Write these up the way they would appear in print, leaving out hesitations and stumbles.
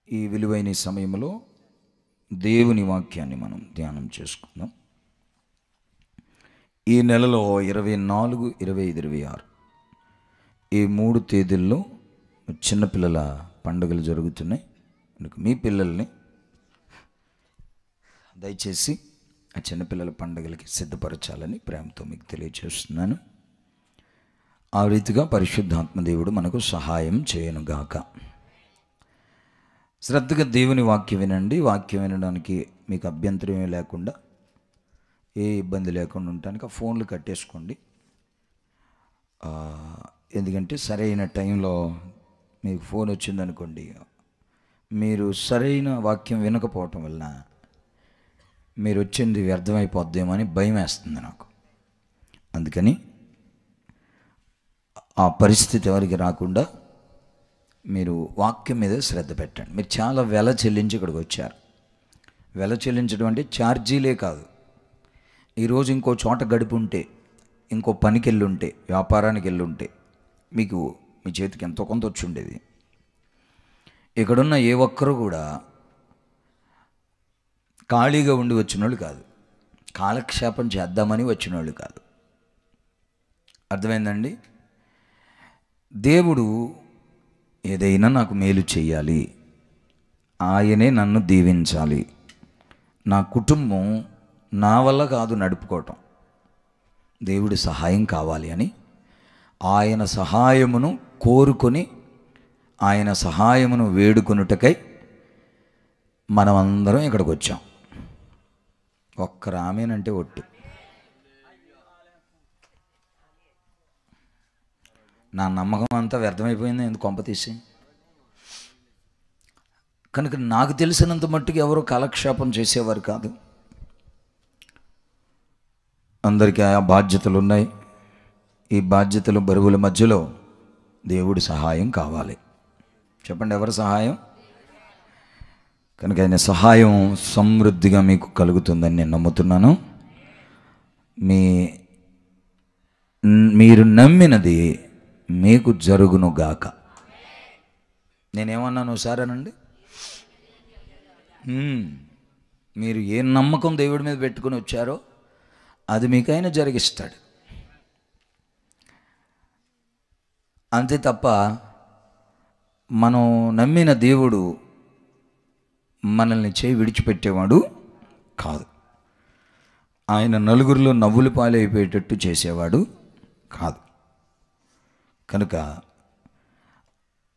ఈ విలువైన సమయంలో దేవుని వాక్యాన్ని మనం ధ్యానం చేసుకుందాం. ఈ నెలలో 24, 25, 26 ఈ 3 తేదీల్లో చిన్నపిల్లల పండుగలు జరుగుతున్నాయి. మీ పిల్లల్ని దయచేసి ఆ చిన్నపిల్లల పండుగలకి సిద్ధపరచాలని ప్రేమతో మీకు తెలియజేస్తున్నాను. ఆ రీతిగా పరిశుద్ధాత్మ దేవుడు మనకు సహాయం చేయనుగాక. శ్రద్ధగా దేవుని వాక్యం వినండి. వాక్యం వినడానికి మీకు అభ్యంతరం ఏమీ లేకుండా, ఏ ఇబ్బంది లేకుండా ఉండటానికి ఆ ఫోన్లు కట్టేసుకోండి. ఎందుకంటే సరైన టైంలో మీకు ఫోన్ వచ్చిందనుకోండి, మీరు సరైన వాక్యం వినకపోవటం వల్ల మీరు వచ్చింది వ్యర్థమైపోద్దేమో అని భయం వేస్తుంది నాకు. అందుకని ఆ పరిస్థితి ఎవరికి రాకుండా మీరు వాక్యం మీద శ్రద్ధ పెట్టండి. మీరు చాలా వెల చెల్లించి ఇక్కడికి వచ్చారు. వెల చెల్లించడం అంటే ఛార్జీలే కాదు. ఈరోజు ఇంకో చోట గడిపి ఉంటే, ఇంకో పనికి వెళ్ళి ఉంటే, వ్యాపారానికి వెళ్ళి ఉంటే మీకు మీ చేతికి ఎంతో కొంత వచ్చి ఉండేది. ఇక్కడున్న ఏ ఒక్కరు కూడా ఖాళీగా ఉండి వచ్చిన వాళ్ళు కాదు, కాలక్షేపం చేద్దామని వచ్చిన వాళ్ళు కాదు. అర్థమైందండి? దేవుడు ఏదైనా నాకు మేలు చేయాలి, ఆయనే నన్ను దీవించాలి, నా కుటుంబం నా వల్ల కాదు నడుపుకోవటం, దేవుడి సహాయం కావాలి అని ఆయన సహాయమును కోరుకొని, ఆయన సహాయమును వేడుకొనుటకై మనమందరం ఇక్కడికి వచ్చాం. ఒక్క రామేనంటే ఒట్టు. నా నమ్మకం అంతా వ్యర్థమైపోయింది ఎందుకు కొంప తీసి. కనుక నాకు తెలిసినంత మట్టుకు ఎవరు కాలక్షేపం చేసేవారు కాదు. అందరికీ ఆ బాధ్యతలు ఉన్నాయి. ఈ బాధ్యతలు బరువుల మధ్యలో దేవుడి సహాయం కావాలి. చెప్పండి, ఎవరి సహాయం? కనుక ఆయన సహాయం సమృద్ధిగా మీకు కలుగుతుందని నేను నమ్ముతున్నాను. మీరు నమ్మినది మీకు జరుగునుగాక. నేనేమన్నాను సరేనండి? మీరు ఏ నమ్మకం దేవుడి మీద పెట్టుకుని వచ్చారో అది మీకైనా జరిగిస్తాడు. అంతే తప్ప మనం నమ్మిన దేవుడు మనల్ని చేయి విడిచిపెట్టేవాడు కాదు. ఆయన నలుగురిలో నవ్వులు పాలైపోయేటట్టు చేసేవాడు కాదు. కనుక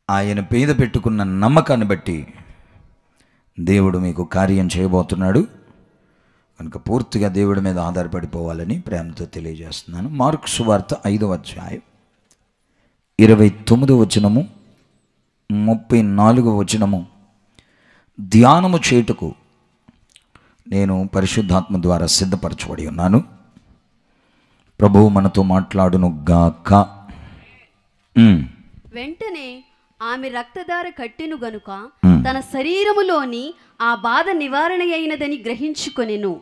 ఆయన పేద పెట్టుకున్న నమ్మకాన్ని బట్టి దేవుడు మీకు కార్యం చేయబోతున్నాడు. కనుక పూర్తిగా దేవుడి మీద ఆధారపడిపోవాలని ప్రేమతో తెలియజేస్తున్నాను. మార్కు సువార్త 5వ అధ్యాయం 29వ వచనము 34వ వచనము ధ్యానము చేయుటకు నేను పరిశుద్ధాత్మ ద్వారా సిద్ధపరచబడి ఉన్నాను. ప్రభువు మనతో మాట్లాడును గాక. వెంటనే ఆమె రక్తధార కట్టెను గనుక తన శరీరములోని ఆ బాధ నివారణ అయినదని గ్రహించుకొనెను.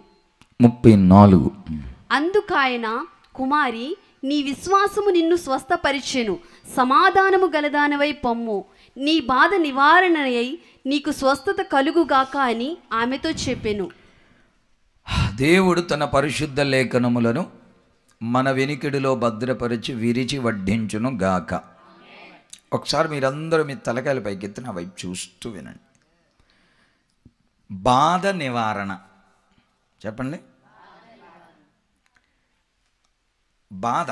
34 అందుకాయన, కుమారి, నీ విశ్వాసము నిన్ను స్వస్థపరిచెను, సమాధానము గలదానవై పొమ్ము, నీ బాధ నివారణయై నీకు స్వస్థత కలుగుగాక అని ఆమెతో చెప్పెను. దేవుడు తన పరిశుద్ధ లేఖనములను మన వెనికిడిలో భద్రపరిచి విరిచి వడ్డించును గాక. ఒకసారి మీరందరూ మీ తలకాయల పైకెత్తి నా వైపు చూస్తూ వినండి. బాధ నివారణ. చెప్పండి. బాధ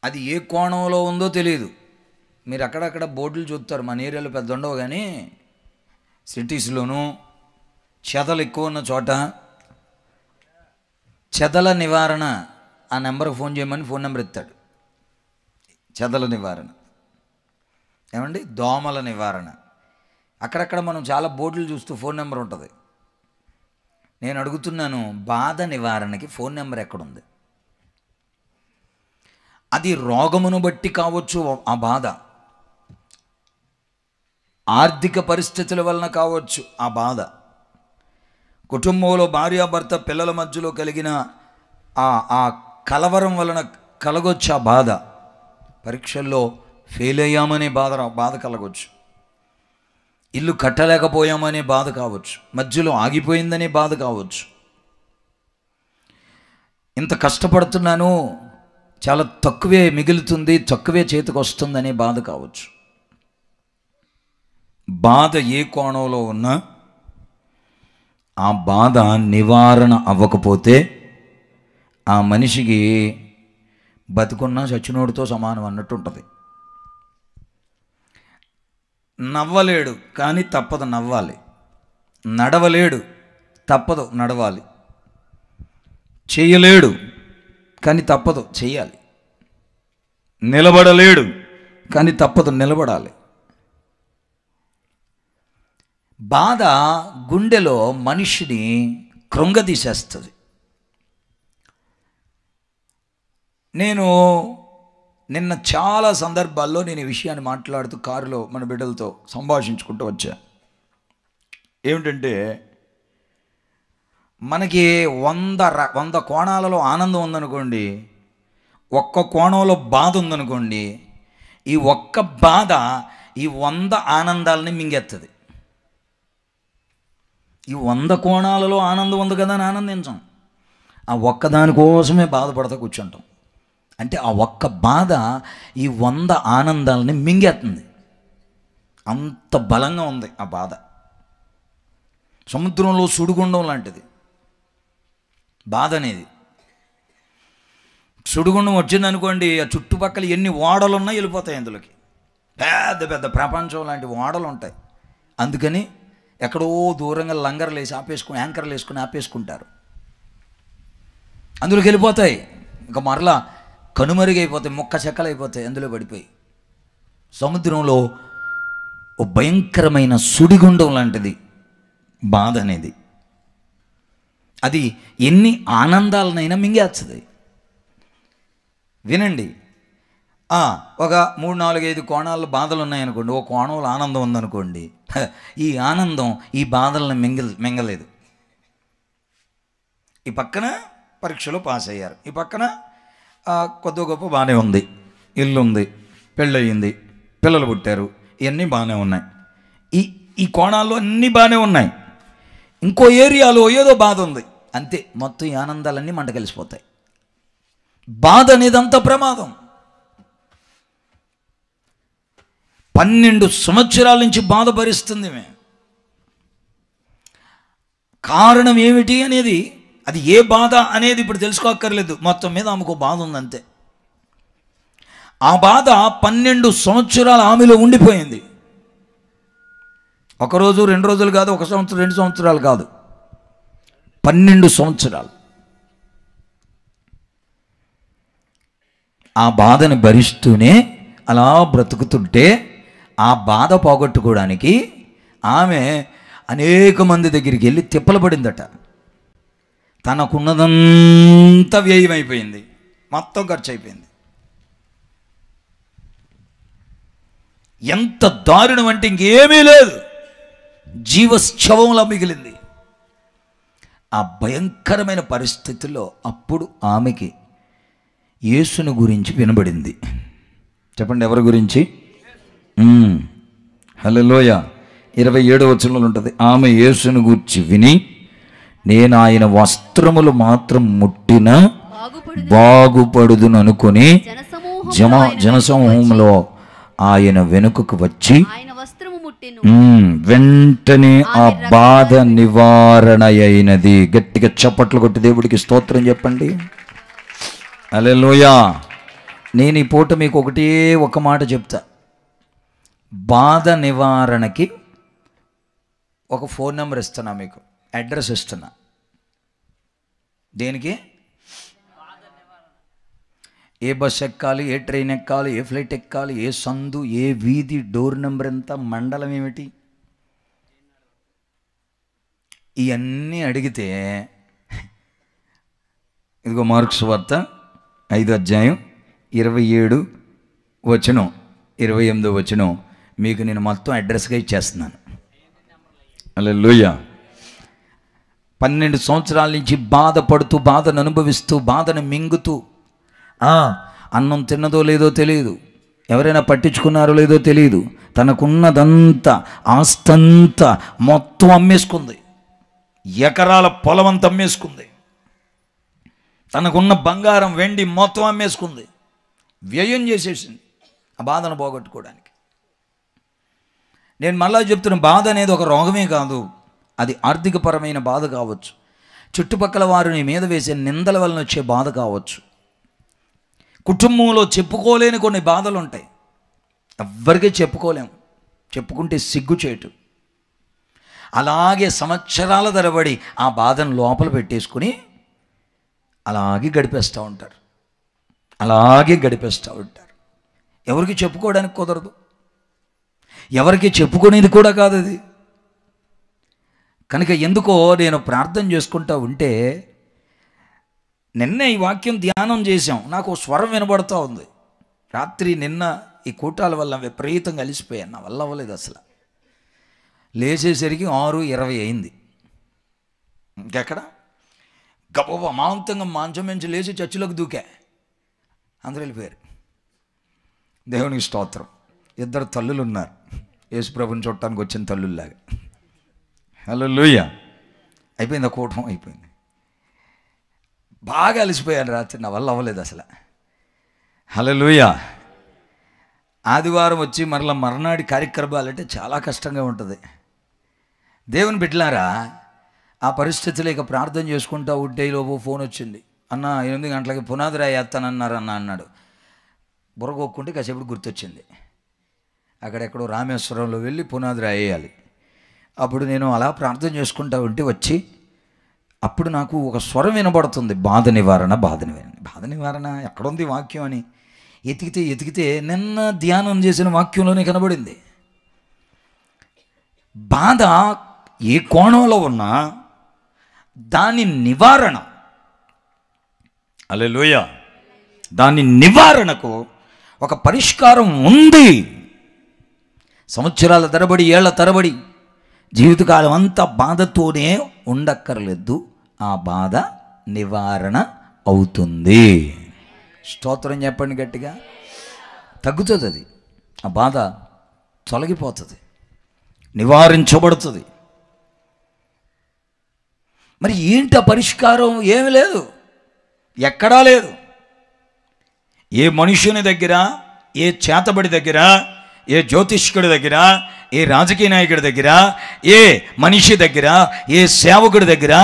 అది ఏ కోణంలో ఉందో తెలియదు. మీరు అక్కడక్కడ బోర్డులు చూస్తారు, మన ఏరియాలో పెద్ద ఉండవు కానీ సిటీస్లోనూ చెదలు ఎక్కువ ఉన్న చోట చెదల నివారణ ఆ నెంబర్కి ఫోన్ చేయమని ఫోన్ నెంబర్ ఇస్తాడు. చెదల నివారణ ఏమండి, దోమల నివారణ. అక్కడక్కడ మనం చాలా బోర్డులు చూస్తూ ఫోన్ నెంబర్ ఉంటుంది. నేను అడుగుతున్నాను, బాధ నివారణకి ఫోన్ నెంబర్ ఎక్కడుంది? అది రోగమును బట్టి కావచ్చు, ఆ బాధ ఆర్థిక పరిస్థితుల వలన కావచ్చు, ఆ బాధ కుటుంబంలో భార్యాభర్త పిల్లల మధ్యలో కలిగిన ఆ కలవరం వలన కలగొచ్చు ఆ బాధ. పరీక్షల్లో ఫెయిల్ అయ్యామనే బాధ కలగవచ్చు, ఇల్లు కట్టలేకపోయామనే బాధ కావచ్చు, మధ్యలో ఆగిపోయిందనే బాధ కావచ్చు, ఇంత కష్టపడుతున్నాను చాలా తక్కువే మిగులుతుంది, తక్కువే చేతికి వస్తుందనే బాధ కావచ్చు. బాధ ఏ కోణంలో ఉన్నా ఆ బాధ నివారణ అవ్వకపోతే ఆ మనిషికి బతుకున్నా చచ్చినోడితో సమానం అన్నట్టు ఉంటుంది. నవ్వలేడు కానీ తప్పదు నవ్వాలి, నడవలేడు తప్పదు నడవాలి, చేయలేడు కానీ తప్పదు చేయాలి, నిలబడలేడు కానీ తప్పదు నిలబడాలి. బాధ గుండెలో మనిషిని కృంగదీసేస్తుంది. నేను నిన్న చాలా సందర్భాల్లో నేను ఈ విషయాన్ని మాట్లాడుతూ కారులో మన బిడ్డలతో సంభాషించుకుంటూ వచ్చా. ఏమిటంటే, మనకి 100 కోణాలలో ఆనందం ఉందనుకోండి, ఒక్క కోణంలో బాధ ఉందనుకోండి, ఈ ఒక్క బాధ ఈ 100 ఆనందాలని మింగెత్తది. ఈ 100 కోణాలలో ఆనందం ఉంది కదా అని ఆనందించాం, ఆ ఒక్కదాని కోసమే బాధపడతా కూర్చుంటాం. అంటే ఆ ఒక్క బాధ ఈ 100 ఆనందాలని మింగేస్తుంది. అంత బలంగా ఉంది ఆ బాధ. సముద్రంలో సుడిగుండం లాంటిది బాధ అనేది. సుడిగుండం వచ్చిందనుకోండి, ఆ చుట్టుపక్కల ఎన్ని ఓడలున్నా వెళ్ళిపోతాయి అందులోకి. పెద్ద పెద్ద ప్రపంచం లాంటి ఓడలు ఉంటాయి. అందుకని ఎక్కడో దూరంగా లంగర్లు వేసి యాంకర్లు వేసుకుని ఆపేసుకుంటారు, అందులోకి వెళ్ళిపోతాయి. ఇంకా మరలా కనుమరుగైపోతాయి, ముక్క చెక్కలు అయిపోతాయి అందులో పడిపోయి. సముద్రంలో ఓ భయంకరమైన సుడిగుండం లాంటిది బాధ అనేది. అది ఎన్ని ఆనందాలనైనా మింగేస్తుంది. వినండి, ఒక 3, 4, 5 కోణాల్లో బాధలు ఉన్నాయనుకోండి, ఓ కోణంలో ఆనందం ఉందనుకోండి, ఈ ఆనందం ఈ బాధలను మింగలేదు. ఈ పక్కన పరీక్షలో పాస్ అయ్యారు, ఈ పక్కన కొద్ది గొప్ప బాగానే ఉంది, ఇల్లు ఉంది, పెళ్ళయింది, పిల్లలు పుట్టారు, ఇవన్నీ బాగానే ఉన్నాయి. ఈ కోణాల్లో అన్నీ బాగానే ఉన్నాయి. ఇంకో ఏరియాలో ఏదో బాధ ఉంది, అంతే. మొత్తం ఈ ఆనందాలన్నీ మంట కలిసిపోతాయి. బాధ అనేది అంత ప్రమాదం. 12 సంవత్సరాల నుంచి బాధ భరిస్తుంది. కారణం ఏమిటి అనేది, అది ఏ బాధ అనేది ఇప్పుడు తెలుసుకోక్కర్లేదు. మొత్తం మీద ఆమెకు బాధ ఉందంతే. ఆ బాధ 12 సంవత్సరాలు ఆమెలో ఉండిపోయింది. ఒకరోజు 2 రోజులు కాదు, 1 సంవత్సరం 2 సంవత్సరాలు కాదు, 12 సంవత్సరాలు. ఆ బాధను భరిస్తూనే అలా బ్రతుకుతుంటే ఆ బాధ పోగొట్టుకోవడానికి ఆమె అనేక మంది దగ్గరికి వెళ్ళి తిప్పలు పడిందట. తనకున్నదంతా వ్యయమైపోయింది, మొత్తం ఖర్చు అయిపోయింది. ఎంత దారుణం అంటే ఇంకేమీ లేదు, జీవశ్చవంలా మిగిలింది. ఆ భయంకరమైన పరిస్థితుల్లో అప్పుడు ఆమెకి యేసుని గురించి వినబడింది. చెప్పండి, ఎవరి గురించి? హల్లెలూయ. 27వ వచనంలో ఉంటుంది, ఆమె యేసుని గురించి విని, నేను ఆయన వస్త్రములు మాత్రం ముట్టిన బాగుపడుదును అనుకుని జనసమూహంలో ఆయన వెనుకకు వచ్చి వెంటనే ఆ బాధ నివారణ అయినది. గట్టిగా చప్పట్లు కొట్టి దేవుడికి స్తోత్రం చెప్పండి. హల్లెలూయా. నేను ఈ పూట మీకు ఒక మాట చెప్తా. బాధ నివారణకి ఒక ఫోన్ నెంబర్ ఇస్తున్నా, మీకు అడ్రస్ ఇస్తున్నా. దేనికి? ఏ బస్ ఎక్కాలి, ఏ ట్రైన్ ఎక్కాలి, ఏ ఫ్లైట్ ఎక్కాలి, ఏ సందు, ఏ వీధి, డోర్ నెంబర్ ఎంత, మండలం ఏమిటి, ఇవన్నీ అడిగితే, ఇదిగో మార్క్స్ వార్త 5వ అధ్యాయం 27 వచనం 28వ వచనం మీకు నేను మొత్తం అడ్రస్గా ఇచ్చేస్తున్నాను. హల్లెలూయా. 12 సంవత్సరాల నుంచి బాధపడుతూ, బాధను అనుభవిస్తూ, బాధను మింగుతూ, అన్నం తిన్నదో లేదో తెలియదు, ఎవరైనా పట్టించుకున్నారో లేదో తెలియదు. తనకున్నదంతా, ఆస్తంతా మొత్తం అమ్మేసుకుంది. ఎకరాల పొలం అంతా అమ్మేసుకుంది. తనకున్న బంగారం, వెండి మొత్తం అమ్మేసుకుంది. వ్యయం చేసేసింది ఆ బాధను పోగొట్టుకోవడానికి. నేను మళ్ళా చెప్తున్న, బాధ అనేది ఒక రోగమే కాదు. అది ఆర్థికపరమైన బాధ కావచ్చు, చుట్టుపక్కల వారు నీ మీద వేసే నిందల వలన వచ్చే బాధ కావచ్చు, కుటుంబంలో చెప్పుకోలేని కొన్ని బాధలు ఉంటాయి. ఎవ్వరికీ చెప్పుకోలేము, చెప్పుకుంటే సిగ్గుచేటు. అలాగే సంవత్సరాల తరబడి ఆ బాధను లోపల పెట్టేసుకుని అలాగే గడిపేస్తూ ఉంటారు. ఎవరికి చెప్పుకోవడానికి కుదరదు, ఎవరికి చెప్పుకునేది కూడా కాదు అది. కనుక ఎందుకో నేను ప్రార్థన చేసుకుంటూ ఉంటే, నిన్న ఈ వాక్యం ధ్యానం చేశాం, నాకు స్వరం వినబడుతూ ఉంది. రాత్రి నిన్న ఈ కూటాల వల్ల విపరీతంగా అలిసిపోయాను, నా వల్ల అవ్వలేదు అసలు. లేచేసరికి 6:20 అయింది. ఇంకెక్కడ గబగబా మాంతంగా మంచం నుంచి లేచి చర్చిలోకి దూకా. అందరూ వెళ్ళిపోయారు. దేవునికి స్తోత్రం. 2 తల్లులు ఉన్నారు, యేసుప్రభుని చూడటానికి వచ్చిన తల్లుల్లాగా. హల్లెలూయా. అయిపోయింది, ఆ కూటం అయిపోయింది. బాగా అలసిపోయాను రాత్రి, నా వల్ల అవ్వలేదు అసలు. హల్లెలూయా. ఆదివారం వచ్చి మర్నాడు కార్యక్రమాలంటే చాలా కష్టంగా ఉంటుంది. దేవుని బిడ్డలారా, ఆ పరిస్థితులు ఇక ప్రార్థన చేసుకుంటూ ఉంటే లోపు ఫోన్ వచ్చింది. అన్న 8 గంటలకి పునాది రాయి వేస్తానన్నారు అన్నాడు. బుర్రగొక్కుంటే కాసేపుడు గుర్తొచ్చింది, అక్కడెక్కడో రామేశ్వరంలో వెళ్ళి పునాది రాయేయాలి. అప్పుడు నేను అలా ప్రార్థన చేసుకుంటూ ఉంటే వచ్చి, అప్పుడు నాకు ఒక స్వరం వినబడుతుంది, బాధ నివారణ ఎక్కడుంది వాక్యం అని ఎతికితే నిన్న ధ్యానం చేసిన వాక్యంలోనే కనబడింది. బాధ ఏ కోణంలో ఉన్నా దాని నివారణ, హల్లెలూయా, దాని నివారణకు ఒక పరిష్కారం ఉంది. సంవత్సరాల తరబడి, ఏళ్ల తరబడి, జీవితకాలం అంతా బాధతోనే ఉండక్కర్లేదు. ఆ బాధ నివారణ అవుతుంది. స్తోత్రం చెప్పండి గట్టిగా. తగ్గుతుంది, అది ఆ బాధ తొలగిపోతుంది, నివారించబడుతుంది. మరి ఏంటి ఆ పరిష్కారం? ఏమి లేదు, ఎక్కడా లేదు. ఏ మనుషుని దగ్గర, ఏ చేతబడి దగ్గర, ఏ జ్యోతిష్కుడి దగ్గర, ఏ రాజకీయ నాయకుడి దగ్గర, ఏ మనిషి దగ్గర, ఏ సేవకుడి దగ్గర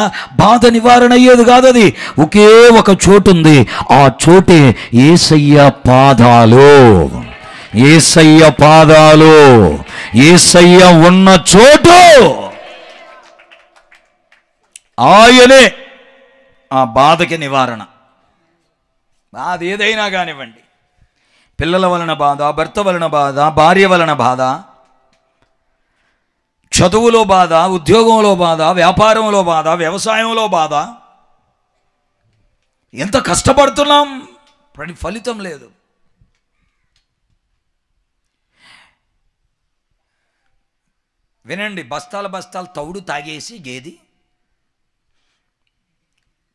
బాధ నివారణ అయ్యేది కాదు. అది ఒకే ఒక చోటు ఉంది. ఆ చోటే యేసయ్య పాదాలు. యేసయ్య ఉన్న చోటు, ఆయనే ఆ బాధకి నివారణ. బాధ ఏదైనా కానివ్వండి, పిల్లల వలన బాధ, భర్త వలన బాధ, భార్య వలన బాధ, చదువులో బాధ, ఉద్యోగంలో బాధ, వ్యాపారంలో బాధ, వ్యవసాయంలో బాధ. ఎంత కష్టపడుతున్నాం, ఫలితం లేదు. వినండి, బస్తాలు తౌడు తాగేసి గేది,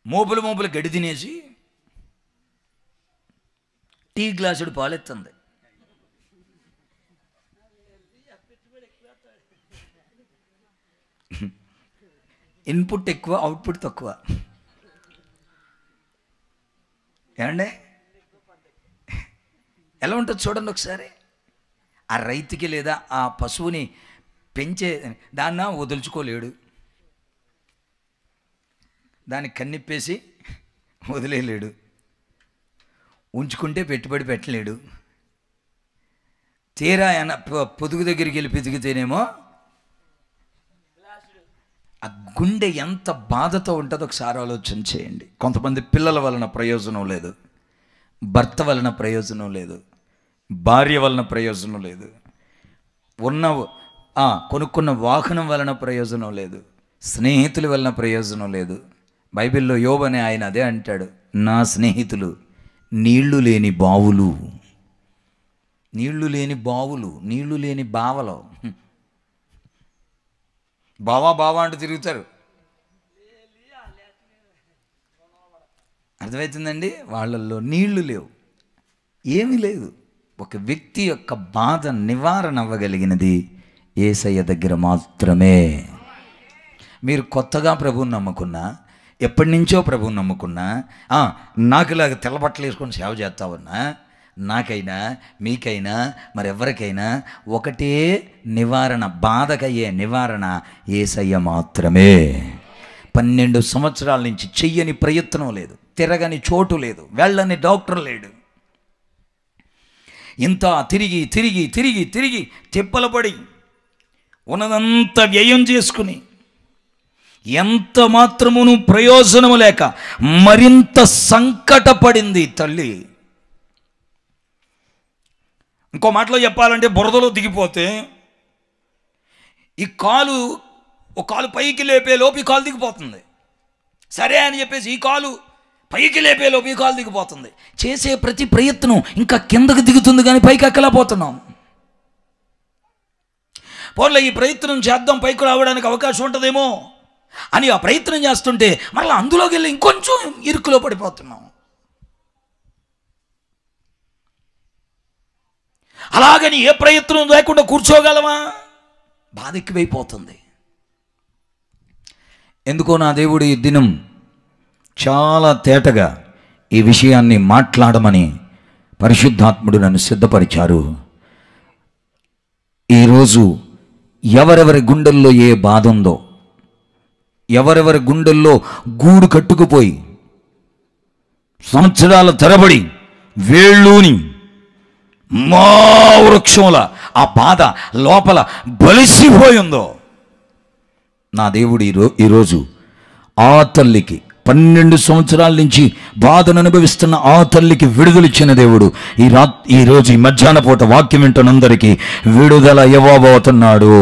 మోపులు గడి తినేసి టీ గ్లాసుడు పాలెత్తుంది. ఇన్పుట్ ఎక్కువ, అవుట్పుట్ తక్కువ. ఏమండి, ఎలా ఉంటుంది చూడండి ఒకసారి. ఆ రైతుకి లేదా ఆ పశువుని పెంచే దాన్న వదులుచుకోలేడు, దాన్ని కన్నిప్పేసి వదిలేయలేడు, ఉంచుకుంటే పెట్టుబడి పెట్టలేడు. తీరా పొదుగు దగ్గరికి వెళ్ళి పితికితేనేమో ఆ గుండె ఎంత బాధతో ఉంటుందో ఒకసారి ఆలోచన చేయండి. కొంతమంది పిల్లల వలన ప్రయోజనం లేదు, భర్త వలన ప్రయోజనం లేదు, భార్య వలన ప్రయోజనం లేదు, కొనుక్కున్న వాహనం వలన ప్రయోజనం లేదు, స్నేహితుల వలన ప్రయోజనం లేదు. బైబిల్లో యోబు అనే ఆయన అదే అంటాడు, నా స్నేహితులు నీళ్లు లేని బావులు, నీళ్లు లేని బావలు. బావా అంటూ తిరుగుతారు. అర్థమవుతుందండి? వాళ్ళల్లో నీళ్లు లేవు, ఏమీ లేదు. ఒక వ్యక్తి యొక్క బాధ నివారణ అవ్వగలిగినది యేసయ్య దగ్గర మాత్రమే. మీరు కొత్తగా ప్రభువుని నమ్ముకున్నా, ఎప్పటి నుంచో ప్రభువుని నమ్ముకున్నా, నాకులాగా తెల్లబట్టలు వేసుకొని సేవ చేస్తా ఉన్నా, నాకైనా మీకైనా మరెవరికైనా ఒకటే నివారణ, బాధకయ్యే నివారణ యేసయ్య మాత్రమే. 12 సంవత్సరాల నుంచి చెయ్యని ప్రయత్నం లేదు, తిరగని చోటు లేదు, వెళ్ళని డాక్టర్ లేడు. ఇంత తిరిగి తిరిగి తిరిగి తిరిగి తిప్పలు పడి ఉన్నదంతా వ్యయం చేసుకుని ఎంత మాత్రమును ప్రయోజనము లేక మరింత సంకటపడింది తల్లి. ఇంకో మాటలో చెప్పాలంటే బురదలో దిగిపోతే ఈ కాలు, ఒక కాలు పైకి లేపే లోపు ఈ కాలు దిగిపోతుంది. సరే అని చెప్పేసి ఈ కాలు పైకి లేపే లోపు ఈ కాలు దిగిపోతుంది. చేసే ప్రతి ప్రయత్నం ఇంకా కిందకు దిగుతుంది కానీ పైకి ఎక్కలేకపోతున్నాం. పోన్లే ఈ ప్రయత్నం చేద్దాం, పైకి రావడానికి అవకాశం ఉంటుందేమో అని ఆ ప్రయత్నం చేస్తుంటే మళ్ళీ అందులోకి వెళ్ళి ఇంకొంచెం ఇరుకులో పడిపోతున్నాం. అలాగని ఏ ప్రయత్నం లేకుండా కూర్చోగలమా? బాధ ఎక్కువైపోతుంది. ఎందుకో నా దేవుడు ఈ దినం చాలా తేటగా ఈ విషయాన్ని మాట్లాడమని పరిశుద్ధాత్ముడు నన్ను సిద్ధపరిచారు. ఈరోజు ఎవరెవరి గుండెల్లో ఏ బాధ ఉందో, ఎవరెవరి గుండెల్లో గూడు కట్టుకుపోయి సంవత్సరాల తరబడి వేళ్ళూని మా వృక్షంలా ఆ బాధ లోపల బలిసిపోయి ఉందో, నా దేవుడు ఈరోజు ఆ తల్లికి 12 సంవత్సరాల నుంచి బాధను అనుభవిస్తున్న ఆ తల్లికి విడుదలిచ్చిన దేవుడు ఈరోజు ఈ మధ్యాహ్న పూట వాక్యం వింటున్నందరికీ విడుదల ఇవ్వబోతున్నాడు.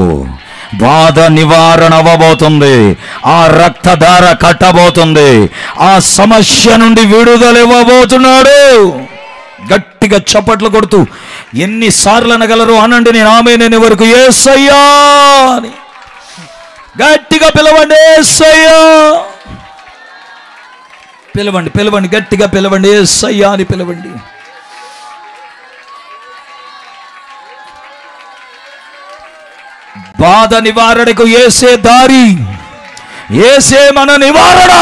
బాధ నివారణ అవ్వబోతుంది. ఆ రక్తధార కట్టబోతుంది. ఆ సమస్య నుండి విడుదల ఇవ్వబోతున్నాడు. గట్టిగా చప్పట్లు కొడుతూ ఎన్నిసార్లు అనగలరు అనండి. నేను ఆమేన్ వరకు యేసయ్యా అని గట్టిగా పిలవండి. యేసయ్యా పిలవండి, పిలవండి, గట్టిగా పిలవండి. యేసయ్యా అని పిలవండి. బాధ నివారణకు యేసే దారి, యేసే మన నివారణ,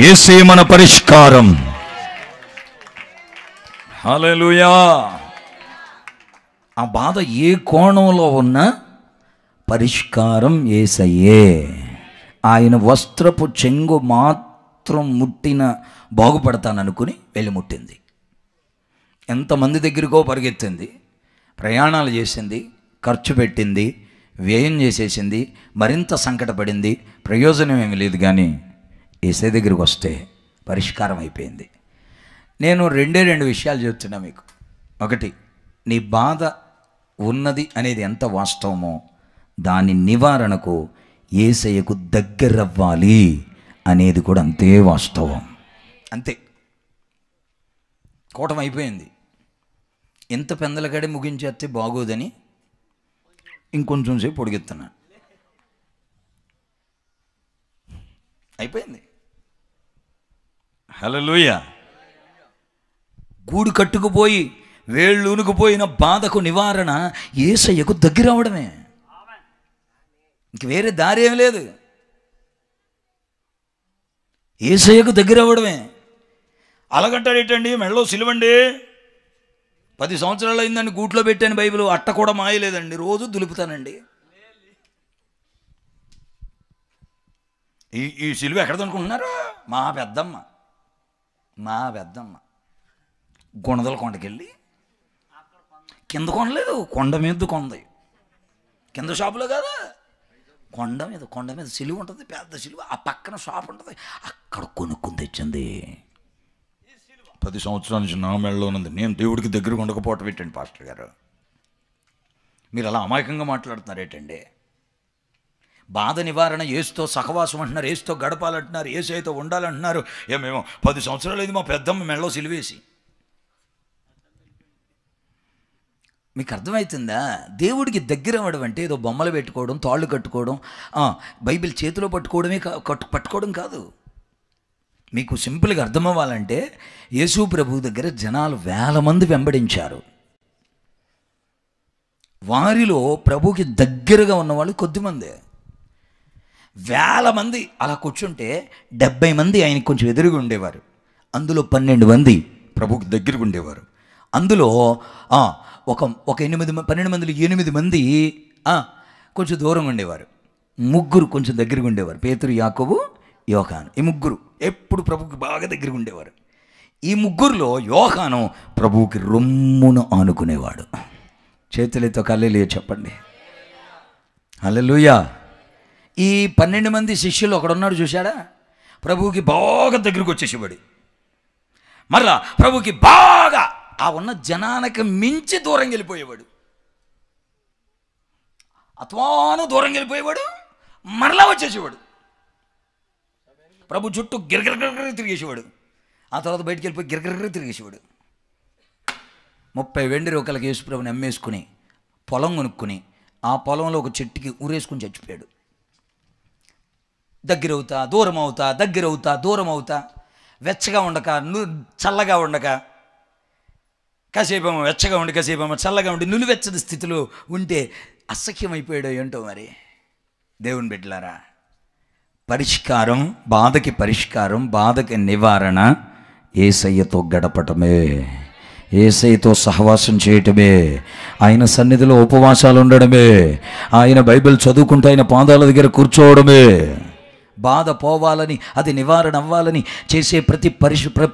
యేసే మన పరిష్కారం. హల్లెలూయా. ఆ బాధ ఏ కోణంలో ఉన్నా పరిష్కారం యేసయ్యే. ఆయన వస్త్రపు చెంగు మాత్రం ముట్టిన బాగుపడతాననుకుని వెళ్ళి ముట్టింది. ఎంతమంది దగ్గరికో పరిగెత్తింది, ప్రయాణాలు చేసింది, ఖర్చు పెట్టింది, వ్యయం చేసేసింది, మరింత సంకటపడింది, ప్రయోజనం ఏమీ లేదు. కానీ యేసయ్య దగ్గరికి వస్తే పరిష్కారం అయిపోయింది. నేను రెండు విషయాలు చెప్తున్నా మీకు. ఒకటి, నీ బాధ ఉన్నది అనేది ఎంత వాస్తవమో దాని నివారణకు యేసయ్యకు దగ్గరవ్వాలి అనేది కూడా అంతే వాస్తవం. అంతే. కూటమి అయిపోయింది. ఎంత పెందలకడే ముగించేస్తే బాగోదని ఇంకొంచెం సేపు పొడిగెత్తున్నా. అయిపోయింది. హల్లెలూయా. గూడు కట్టుకుపోయి వేళ్ళూనుకుపోయిన బాధకు నివారణ యేసయ్యకు దగ్గర అవడమే. ఇంక వేరే దారి ఏం లేదు. యేసయ్యకు దగ్గర అవ్వడమే. అలాగంటాడేటండి, మెడలో సిలువండి, 10 సంవత్సరాలు అయిందండి గూట్లో పెట్టాను బైబిల్, అట్ట కూడా మాయలేదండి, రోజు దులుపుతానండి. ఈ సిలువ ఎక్కడ అనుకుంటున్నారు? మా పెద్దమ్మ గుణదల కొండకెళ్ళి, కింద కొనలేదు, కొండ మీద కొంది, కింద షాపులో కాదు, కొండ మీద సిలువ ఉంటుంది, పెద్ద సిలువ, ఆ పక్కన షాప్ ఉంటుంది, అక్కడ కొనుక్కుని తెచ్చింది. 10 సంవత్సరాల నుంచి నా మెడలో ఉన్నది. నేను దేవుడికి దగ్గర ఉండకపోవటం ఏంటండి పాస్టర్ గారు? మీరు అలా అమాయకంగా మాట్లాడుతున్నారేటండి? బాధ నివారణ యేసుతో సహవాసం అంటున్నారు, యేసుతో గడపాలంటున్నారు, యేసయ్యతో ఉండాలంటున్నారు. ఏమేమో 10 సంవత్సరాలు అయింది మా పెద్దమ్మ మెడలో సిలువేసి. మీకు అర్థమవుతుందా? దేవుడికి దగ్గర అవ్వడం అంటే ఏదో బొమ్మలు పెట్టుకోవడం, తాళ్ళు కట్టుకోవడం, బైబిల్ చేతిలో పట్టుకోవడం కాదు. మీకు సింపుల్గా అర్థం అవ్వాలంటే యేసు ప్రభు దగ్గర జనాలు 1000 మంది వెంబడించారు. వారిలో ప్రభుకి దగ్గరగా ఉన్నవాళ్ళు కొద్దిమందే. వేల మంది అలా కూర్చుంటే 70 మంది ఆయనకి కొంచెం ఎదురుగా ఉండేవారు. అందులో 12 మంది ప్రభుకి దగ్గరగా ఉండేవారు. అందులో ఒక 12 మందిలో 8 మంది కొంచెం దూరంగా ఉండేవారు. 3 కొంచెం దగ్గరగా ఉండేవారు. పేతురు, యాకోబు, యోహాను. ఈ 3 ఎప్పుడు ప్రభుకి బాగా దగ్గరగా ఉండేవారు. ఈ 3లో యోహాను ప్రభువుకి రొమ్మును ఆనుకునేవాడు. చేతులతో హల్లెలూయా చెప్పండి. హల్లెలూయా. ఈ 12 మంది శిష్యులు ఒకడున్నాడు చూశాడా, ప్రభువుకి బాగా దగ్గరకు వచ్చేసేవాడు. మరలా ప్రభువుకి బాగా ఆ ఉన్న జనానికి మించి దూరం వెళ్ళిపోయేవాడు. అత్వాను దూరం వెళ్ళిపోయేవాడు, మరలా వచ్చేసేవాడు. ప్రభు చుట్టూ గిరగిర తిరిగేసేవాడు. ఆ తర్వాత బయటికి వెళ్ళిపోయి గిరగిర తిరిగేసేవాడు. 30 వెండి రూపాయలకి యేసుప్రభుని అమ్మేసుకుని పొలం కొనుక్కుని ఆ పొలంలో ఒక చెట్టుకి ఊరేసుకుని చచ్చిపోయాడు. దగ్గరవుతా దూరం అవుతా, దగ్గరవుతా దూరం అవుతా, వెచ్చగా ఉండక చల్లగా ఉండక, కాసేపేమో వెచ్చగా ఉండి కాసేపేమో చల్లగా ఉండి నులివెచ్చని స్థితిలో ఉంటే అసఖ్యమైపోయాడో ఏంటో మరి. దేవుని బిడ్డలారా, పరిష్కారం, బాధకి పరిష్కారం, బాధకి నివారణ యేసయ్యతో గడపటమే, యేసయ్యతో సహవాసం చేయటమే, ఆయన సన్నిధిలో ఉపవాసాలు ఉండడమే, ఆయన బైబిల్ చదువుకుంటూ ఆయన పాదాల దగ్గర కూర్చోవడమే. బాధ పోవాలని, అది నివారణ అవ్వాలని చేసే ప్రతి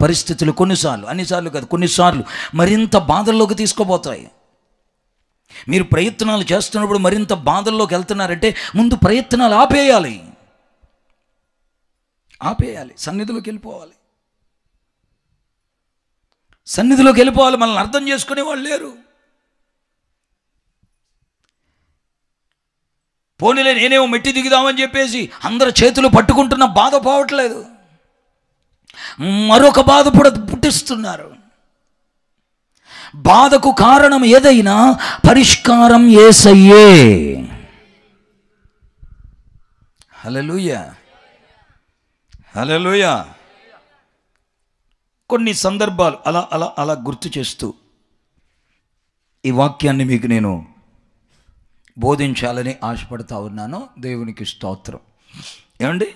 పరిస్థితులు కొన్నిసార్లు, అన్నిసార్లు కాదు, కొన్నిసార్లు మరింత బాధల్లోకి తీసుకుపోతాయి. మీరు ప్రయత్నాలు చేస్తున్నప్పుడు మరింత బాధల్లోకి వెళ్తున్నారంటే ముందు ప్రయత్నాలు ఆపేయాలి. సన్నిధిలోకి వెళ్ళిపోవాలి. మనల్ని అర్థం చేసుకునే వాళ్ళు లేరు. పోనీలే నేనేమో మెట్టి దిగుదామని చెప్పేసి అందరు చేతులు పట్టుకుంటున్న బాధ పోవట్లేదు, మరొక బాధ పుట్టిస్తున్నారు. బాధకు కారణం ఏదైనా పరిష్కారం యేసయ్యే. హల్లెలూయా, హల్లెలూయా. కొన్ని సందర్భాలు అలా అలా అలా గుర్తు చేస్తూ ఈ వాక్యాన్ని మీకు నేను బోధించాలని ఆశపడతా ఉన్నాను. దేవునికి స్తోత్రం. ఏమండి,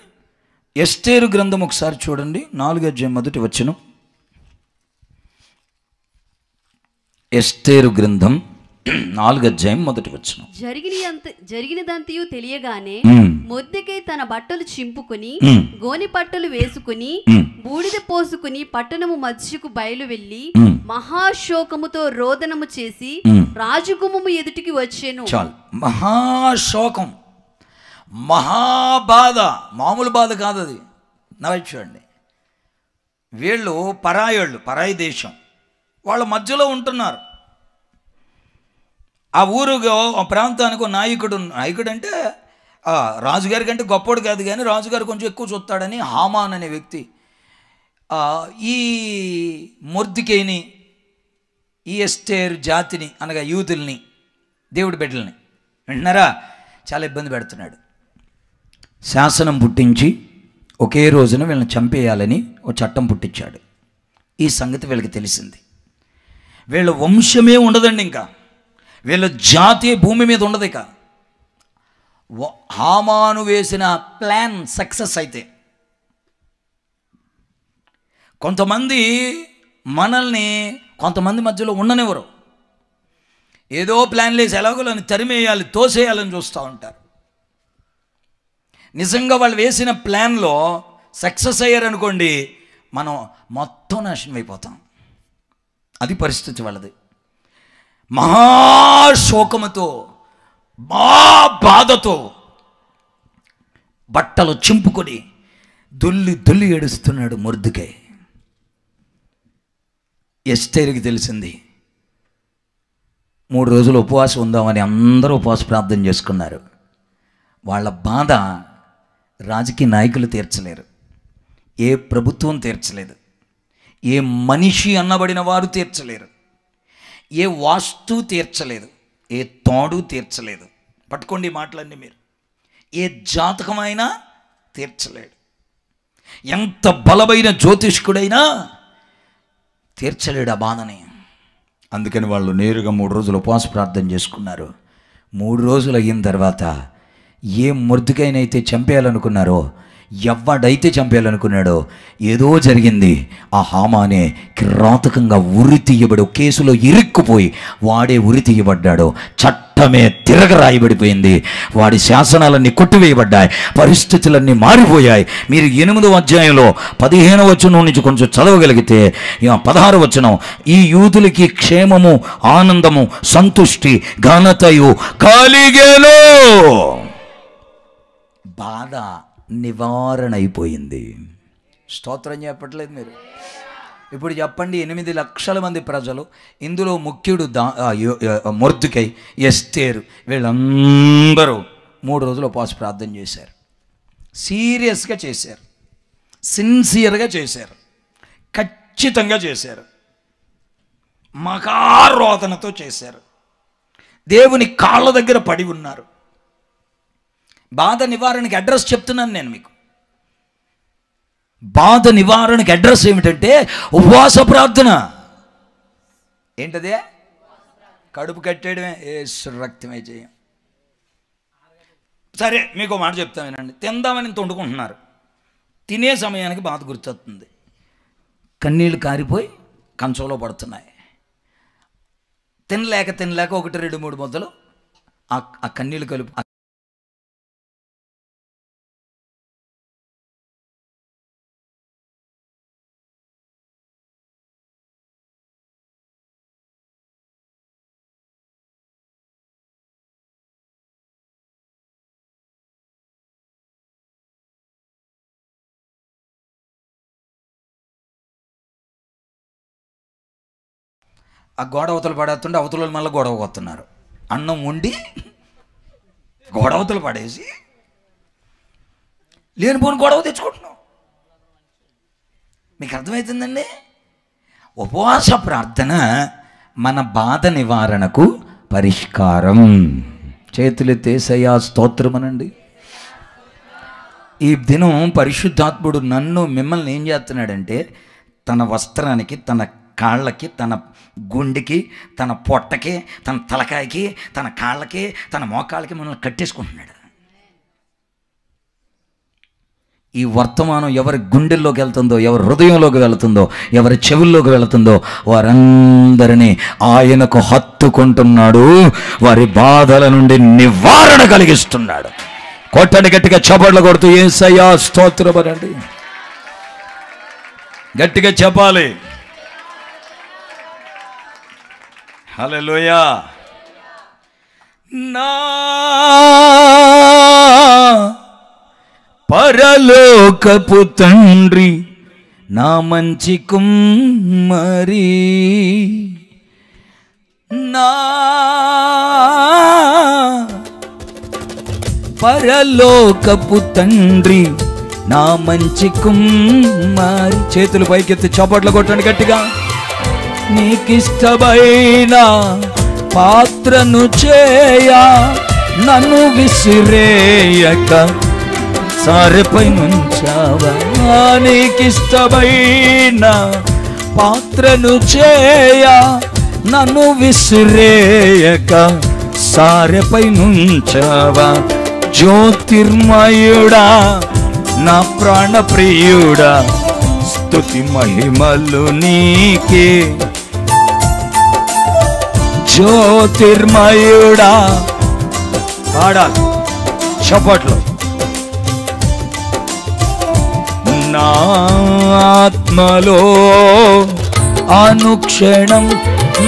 ఎస్తేరు గ్రంథం ఒకసారి చూడండి, 4వ అధ్యాయం 1వ వచనం. ఎస్తేరు గ్రంథం 4వ అధ్యాయం 1వ వచనం. జరిగినదంతయు తెలియగానే మొర్దెకై తన బట్టలు చింపుకుని గోని పట్టలు వేసుకుని బూడిద పోసుకుని పట్టణము మధ్యకు బయలు వెళ్లి మహాశోకముతో రోదనము చేసి రాజగుమ్మము ఎదుటికి వచ్చెను. చాలు, మహాశోకం, మహాబాధ, మామూలు బాధ కాదు అది. చూడండి, వీళ్ళు పరాయి దేశం, వాళ్ళ మధ్యలో ఉంటున్నారు. ఆ ఊరుగా ఆ ప్రాంతానికి నాయకుడు అంటే రాజుగారి కంటే గొప్పడు కాదు, కానీ రాజుగారు కొంచెం ఎక్కువ చూస్తాడని హామాన్ అనే వ్యక్తి ఈ మొర్దెకైని, ఈ ఎస్తేర్ జాతిని అనగా యూదుల్ని, దేవుడి బిడ్డల్ని వింటున్నారా, చాలా ఇబ్బంది పెడుతున్నాడు. శాసనం పుట్టించి ఒకే రోజున వీళ్ళని చంపేయాలని ఒక చట్టం పుట్టించాడు. ఈ సంగతి వీళ్ళకి తెలిసింది. వీళ్ళ వంశమే ఉండదండి, ఇంకా వీళ్ళ జాతి భూమి మీద ఉండదు. ఇక హామాను వేసిన ప్లాన్ సక్సెస్ అయితే కొంతమంది మనల్ని కొంతమంది మధ్యలో ఉండనివ్వరు. ఏదో ప్లాన్ లేసి ఎలాగోలని తరిమేయాలి, తోసేయాలని చూస్తూ ఉంటారు. నిజంగా వాళ్ళు వేసిన ప్లాన్లో సక్సెస్ అయ్యారనుకోండి, మనం మొత్తం నాశనం అయిపోతాం. అది పరిస్థితి వాళ్ళది. మహాశోకముతో, బాధతో బట్టలు చింపుకొని దొల్లి ఏడుస్తున్నాడు మొర్దెకై. ఎస్తేరుకి తెలిసింది. 3 రోజులు ఉపవాసం ఉందామని అందరూ ఉపవాస ప్రార్థన చేసుకున్నారు. వాళ్ళ బాధ రాజకీయ నాయకులు తీర్చలేరు, ఏ ప్రభుత్వం తీర్చలేదు, ఏ మనిషి అన్నబడిన వారు తీర్చలేరు, ఏ వాస్తు తీర్చలేదు, ఏ తాడు తీర్చలేదు. పట్టుకోండి మాటలన్నీ మీరు. ఏ జాతకమైనా తీర్చలేడు, ఎంత బలమైన జ్యోతిష్కుడైనా తీర్చలేడు ఆ బాధని. అందుకని వాళ్ళు నేరుగా 3 రోజులు ఉపవాస ప్రార్థన చేసుకున్నారు. 3 రోజులు అయిన తర్వాత ఏ మొర్దెకైనైతే చంపేయాలనుకున్నారో, ఎవడైతే చంపేయాలనుకున్నాడో ఏదో జరిగింది. ఆ హామానే కిరాతకంగా ఉరి తీయబడి కేసులో ఇరుక్కుపోయి వాడే ఉరి తీయబడ్డాడు. చట్టమే తిరగరాయబడిపోయింది. వాడి శాసనాలన్నీ కొట్టివేయబడ్డాయి. పరిస్థితులన్నీ మారిపోయాయి. మీరు 8వ అధ్యాయంలో 15వ వచనం నుంచి కొంచెం చదవగలిగితే 16వ వచనం, ఈ యూదులకి క్షేమము, ఆనందము, సంతుష్టి, ఘనతయు కలిగెను. బాధ నివారణ అయిపోయింది. స్తోత్రం చెప్పట్లేదు మీరు? ఇప్పుడు చెప్పండి, 8 లక్షల మంది ప్రజలు, ఇందులో ముఖ్యుడు మొర్దెకై, ఎస్తేరు, వీళ్ళందరూ 3 రోజులు ఉపవాస ప్రార్థన చేశారు. సీరియస్గా చేశారు, సిన్సియర్గా చేశారు, ఖచ్చితంగా చేశారు, మహారోదనతో చేశారు, దేవుని కాళ్ళ దగ్గర పడి ఉన్నారు. బాధ నివారణకి అడ్రస్ చెప్తున్నాను నేను మీకు. బాధ నివారణకి అడ్రస్ ఏమిటంటే ఉపవాస ప్రార్థన. ఏంటదే? కడుపు కట్టేయడమే. యేసు రక్తమే చేయం. సరే, మీకు మాట చెప్తాను వినండి. తిందామని వండుకుంటున్నారు. తినే సమయానికి బాధ గుర్తొస్తుంది. కన్నీళ్ళు కారిపోయి కంచంలో పడుతున్నాయి. తినలేక 1, 2, 3 ముద్దలు ఆ కన్నీళ్ళు కలుపు ఆ గోడ అవతలు పడేస్తుంటే అవతల మళ్ళీ గొడవ కొస్తున్నారు. అన్నం వండి గోడ అవతలు పడేసి లేనిపోని గొడవ తెచ్చుకుంటున్నాం. మీకు అర్థమవుతుందండి? ఉపవాస ప్రార్థన మన బాధ నివారణకు పరిష్కారం. చేతులెత్తి యేసయ్యా స్తోత్రం అనండి. ఈ దినం పరిశుద్ధాత్ముడు మిమ్మల్ని ఏం చేస్తున్నాడంటే, తన వస్త్రానికి, తన కాళ్ళకి, తన గుండెకి, తన పొట్టకి, తన తలకాయకి, తన కాళ్ళకి, తన మోకాళ్ళకి మనల్ని కట్టేసుకుంటున్నాడు. ఈ వర్తమానం ఎవరి గుండెల్లోకి వెళ్తుందో, ఎవరి హృదయంలోకి వెళుతుందో, ఎవరి చెవుల్లోకి వెళుతుందో వారందరినీ ఆయనకు హత్తుకుంటున్నాడు. వారి బాధల నుండి నివారణ కలిగిస్తున్నాడు. కొట్టండి గట్టిగా, చప్పట్లు కొడుతూ యేసయ్యా స్తోత్రం అనండి. గట్టిగా చెప్పాలి. హల్లెలూయా. నా పరలోకపు తండ్రి, నా మంచి కుమ్మరి, నా పరలోకపు తండ్రి, నా మంచి కుమ్మరి. చేతులు పైకెత్తి చప్పట్లు కొట్టండి గట్టిగా. నీకిష్టమైన పాత్రను చేయ నన్ను విసిరేయక సారెపై నుంచావా. నీకిష్టమైన పాత్రను చేయ నన్ను విసిరేయక సారెపై నుంచావా. జ్యోతిర్మయుడా, నా ప్రాణ ప్రియుడా, స్తుతి మహిమలు నీకే. జ్యోతిర్మయుడా, పాడాలి చప్పట్లు. నా ఆత్మలో అనుక్షణం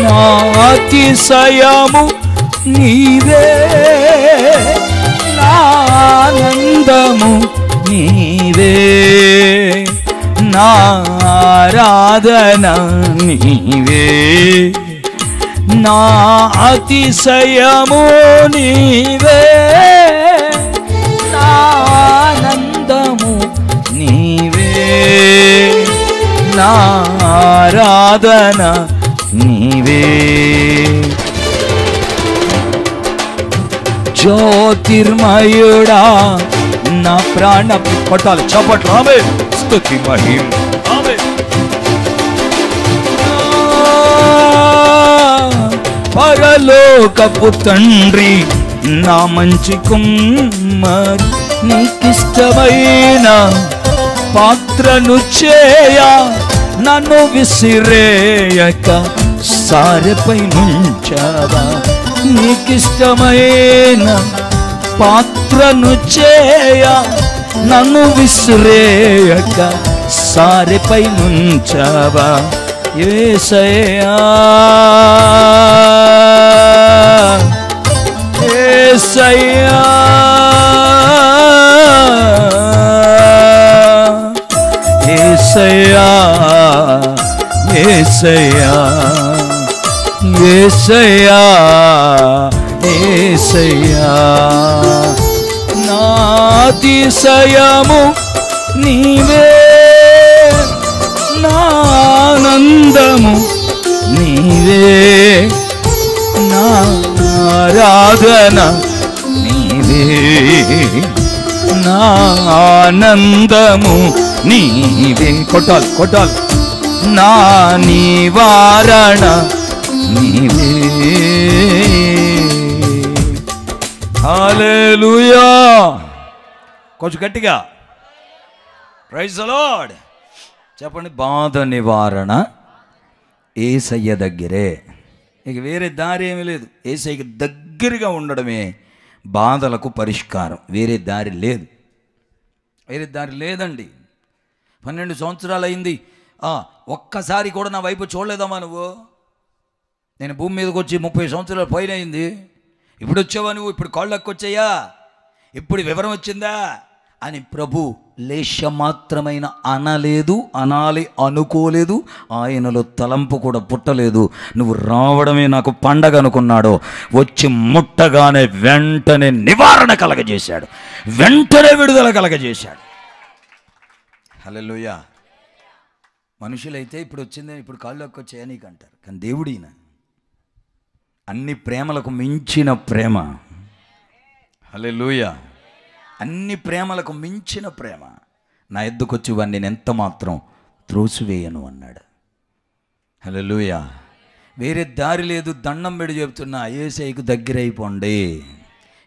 నా అతిశయము నీవే, నా ఆనందము నీవే, నా ఆరాధన నీవే, నా అతిశయము నీవే, నా ఆనందము నీవే, నా ఆరాధన నీవే. జ్యోతిర్మయుడా, నా ప్రాణ పట్టాలి చప్పట్లు. ఆమె స్తుతి మహిమ. ఆమె పరలోకపు తండ్రి, నా మంచి కుమ్మరి నీకిష్టమైన పాత్రను చేయ నన్ను విసిరేయక సారెపై నుంచావా. నీకిష్టమైన పాత్రను చేయ నన్ను విసిరేయక సారెపై నుంచావా. యేసయ్యా యేసయ్యా యేసయ్యా యేసయ్యా యేసయ్యా యేసయ్యా నా అతిశయము నీవే, నా ఆనందము నీవే, నా ఆరాధన నీవే, నా ఆనందము నీవే. కొట్టాలి కొట్టాలి. నా నివారణ నీవే. హల్లెలూయా. కొంచెం గట్టిగా ప్రైజ్ ది లార్డ్ చెప్పండి. బాధ నివారణ యేసయ్య దగ్గరే. ఇక వేరే దారి ఏమీ లేదు. యేసయ్యకి దగ్గరగా ఉండడమే బాధలకు పరిష్కారం. వేరే దారి లేదు, వేరే దారి లేదండి. 12 సంవత్సరాలు అయింది, ఒక్కసారి కూడా నా వైపు చూడలేదమ్మా నువ్వు. నేను భూమి మీదకి వచ్చి 30 సంవత్సరాలు పైన అయింది. ఇప్పుడు వచ్చావా నువ్వు? ఇప్పుడు కాళ్ళకు వచ్చాయా? ఇప్పుడు వివరం వచ్చిందా అని ప్రభు లేశమాత్రమైన అనలేదు, అనాలి అనుకోలేదు. ఆయనలో తలంపు కూడా పుట్టలేదు. నువ్వు రావడమే నాకు పండగ అనుకున్నాడు. వచ్చి ముట్టగానే వెంటనే నివారణ కలగజేశాడు, వెంటనే విడుదల కలగజేశాడు. హల్లెలూయా. మనుషులైతే ఇప్పుడు వచ్చిందే, ఇప్పుడు కాళ్ళకు వచ్చాయా నీకు అంటారు. కానీ దేవుడిన అన్ని ప్రేమలకు మించిన ప్రేమ. హల్లెలూయా. అన్ని ప్రేమలకు మించిన ప్రేమ. నా ఎద్దుకొచ్చి వాడిని నేను ఎంత మాత్రం త్రోసివేయను అన్నాడు. హల్లెలూయా. వేరే దారి లేదు. దండం పెడి చెప్తున్నా, యేసయ్యకు దగ్గరైపోండి,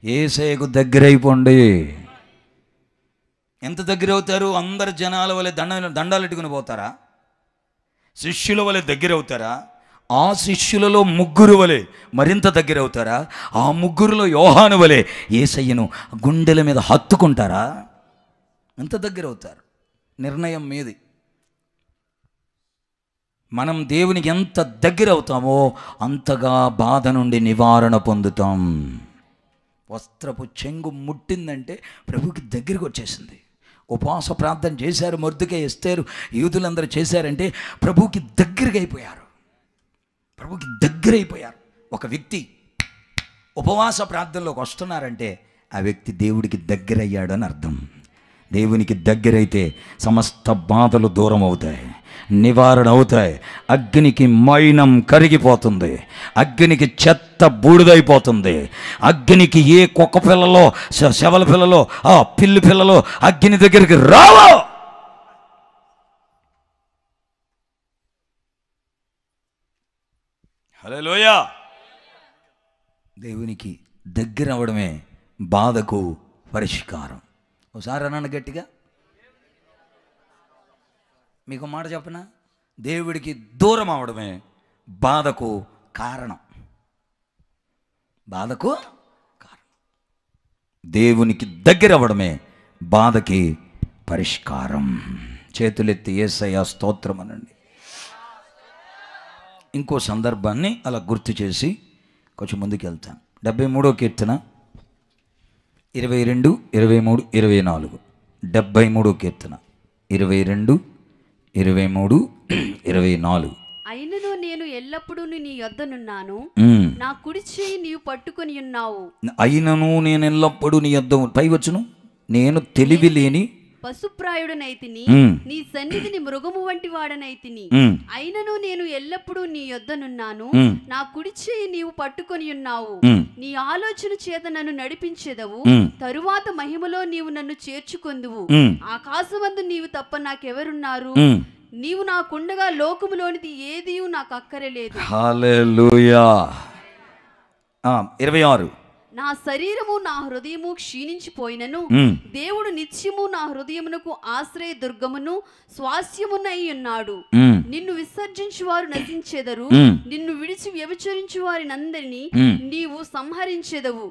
యేసయ్యకు దగ్గరైపోండి. ఎంత దగ్గర అవుతారు? అందరు జనాల వలె దండాలు ఎట్టుకుని పోతారా? శిష్యుల వలె దగ్గర అవుతారా? ఆ శిష్యులలో 3 వలె మరింత దగ్గర అవుతారా? ఆ 3లో యోహాను వలె యేసయ్యను గుండెల మీద హత్తుకుంటారా? ఎంత దగ్గర అవుతారు? నిర్ణయం మీది. మనం దేవునికి ఎంత దగ్గర అవుతామో అంతగా బాధ నుండి నివారణ పొందుతాం. వస్త్రపు చెంగు ముట్టిందంటే ప్రభుకి దగ్గరికి వచ్చేసింది. ఉపవాస ప్రార్థన చేశారు మొర్దెకై, ఎస్తేరు, యూదులందరూ చేశారంటే ప్రభుకి దగ్గరగా అయిపోయారు, ప్రభుకి దగ్గరైపోయారు. ఒక వ్యక్తి ఉపవాస ప్రార్థనలోకి వస్తున్నారంటే ఆ వ్యక్తి దేవుడికి దగ్గరయ్యాడు అని అర్థం. దేవునికి దగ్గరైతే సమస్త బాధలు దూరం అవుతాయి, నివారణ అవుతాయి. అగ్నికి మైనం కరిగిపోతుంది, అగ్నికి చెత్త బూడిదైపోతుంది. అగ్నికి ఏ కుక్క పిల్లలో, శవల పిల్లలో, పిల్లి పిల్లలో అగ్ని దగ్గరికి రావు. హల్లెలూయా. దేవునికి దగ్గర అవడమే బాధకు పరిష్కారం. ఒకసారి అన్నాను గట్టిగా. మీకు మాట చెప్పనా? దేవుడికి దూరం అవడమే బాధకు కారణం. బాధకు కారణం. దేవునికి దగ్గర అవ్వడమే బాధకి పరిష్కారం. చేతులెత్తి యేసయ్యా స్తోత్రం అనండి. ఇంకో సందర్భాన్ని అలా గుర్తు చేసి కొంచెం ముందుకు వెళ్తాను. 73వ కీర్తన 22, 23, 24. 73వ కీర్తన 22, 23, 24. అయినను నేను ఎల్లప్పుడూ నీ యొద్దనున్నాను, నా కుడి చేయి నీవు పట్టుకొని ఉన్నావు. అయినను నేను ఎల్లప్పుడూ నీ యొద్ద. పై వచ్చును, నేను తెలివి లేని పశుప్రాయుడనైతిని, నీ సన్నిధిని మృగము వంటి వాడనైతిని. అయినను నేను ఎల్లప్పుడూ నీ యొద్దనున్నాను, నా కుడి చేయి నీవు పట్టుకొని ఉన్నావు. నీ ఆలోచన చేత నన్ను నడిపించెదవు, తరువాత మహిమలో నీవు నన్ను చేర్చుకొందువు. ఆకాశమందు నీవు తప్ప నాకెవరున్నారు? నీవు నాకుండగా లోకములోనిది ఏదీ నాకు అక్కరలేదు. హల్లెలూయా. 26. నా శరీరము నా హృదయము క్షీణించిపోయినను దేవుడు నిత్యము నా హృదయమునకు ఆశ్రయ దుర్గమును స్వాస్యమునై ఉన్నాడు. నిన్ను విసర్జించు వారు నశించెదరు, నిన్ను విడిచి వ్యభిచరించు వారినందరినీ నీవు సంహరించెదవు.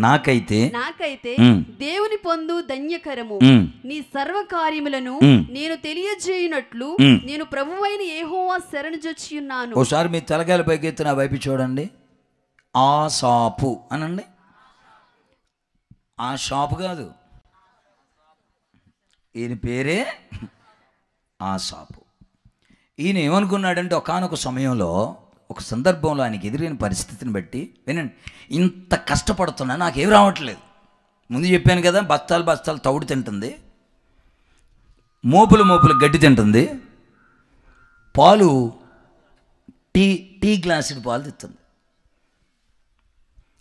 నాకైతే దేవుని పొందు ధన్యకరము. నీ సర్వ కార్యములను నేను తెలియజేయునట్లు నేను ప్రభువైన యెహోవా శరణుజొచ్చి ఉన్నాను. ఒకసారి మీ తలకాయల పైకి ఎత్తి నా వైపు చూడండి. ఆసాపు అనండి. ఆ షాపు కాదు, ఈయన పేరే ఆసాపు. ఈయన ఏమనుకున్నాడంటే ఒకానొక సమయంలో, ఒక సందర్భంలో ఆయనకి ఎదురైన పరిస్థితిని బట్టి, వినండి, ఇంత కష్టపడుతున్నా నాకేం రావట్లేదు. ముందు చెప్పాను కదా, బస్తాలు బస్తాలు తౌడు తింటుంది, మోపులు గడ్డి తింటుంది, పాలు టీ గ్లాసుడు పాలు తింటుంది.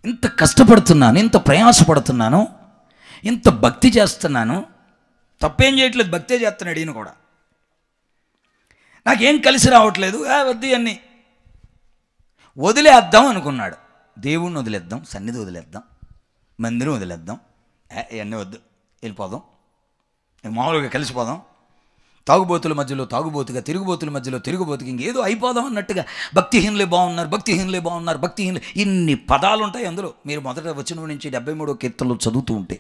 ఇంత కష్టపడుతున్నాను, ఇంత ప్రయాసపడుతున్నాను, ఇంత భక్తి చేస్తున్నాను, తప్పేం చేయట్లేదు, భక్తే చేస్తున్నాడు ఈయన కూడా. నాకేం కలిసి రావట్లేదు, వద్దు అన్నీ వదిలేద్దాం అనుకున్నాడు. దేవుణ్ణి వదిలేద్దాం, సన్నిధి వదిలేద్దాం, మందిరం వదిలేద్దాం, ఇవన్నీ వద్దు, వెళ్ళిపోదాం, మామూలుగా కలిసిపోదాం, తాగుబోతుల మధ్యలో తాగుబోతుగా, తిరుగుబోతుల మధ్యలో తిరుగుబోతుగా, ఇంకేదో అయిపోదాం అన్నట్టుగా. భక్తిహీనులే బాగున్నారు, ఇన్ని పదాలు ఉంటాయి అందులో. మీరు మొదట వచనం నుంచి 73వ కీర్తనలు చదువుతూ ఉంటే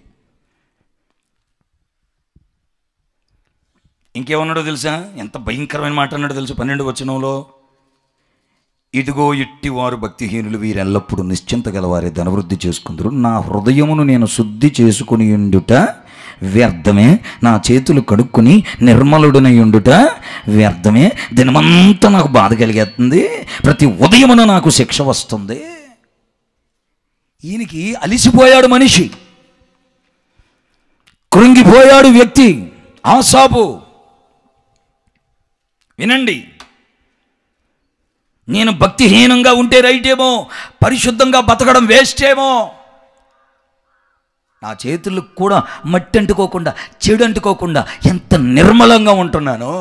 ఇంకేమన్నాడో తెలుసా? ఎంత భయంకరమైన మాట అన్నాడో తెలుసు 12వ వచనంలో. ఇదిగో ఇట్టి వారు భక్తిహీనులు, వీరెల్లప్పుడూ నిశ్చింత గలవారే ధనవృద్ధి చేసుకుందరు. నా హృదయమును నేను శుద్ధి చేసుకుని ఉండుట వ్యర్థమే, నా చేతులు కడుక్కుని నిర్మలుడనై ఉండుట వ్యర్థమే. దినమంతా నాకు బాధ కలిగేస్తుంది, ప్రతి ఉదయమున నాకు శిక్ష వస్తుంది. ఈయనకి అలిసిపోయాడు మనిషి, కృంగిపోయాడు వ్యక్తి ఆసాపు. వినండి, నేను భక్తిహీనంగా ఉంటే రైట్ ఏమో, పరిశుద్ధంగా బతకడం వేస్ట్ ఏమో, నా చేతులకు కూడా మట్టి అంటుకోకుండా, చెడు అంటుకోకుండా ఎంత నిర్మలంగా ఉంటున్నాను,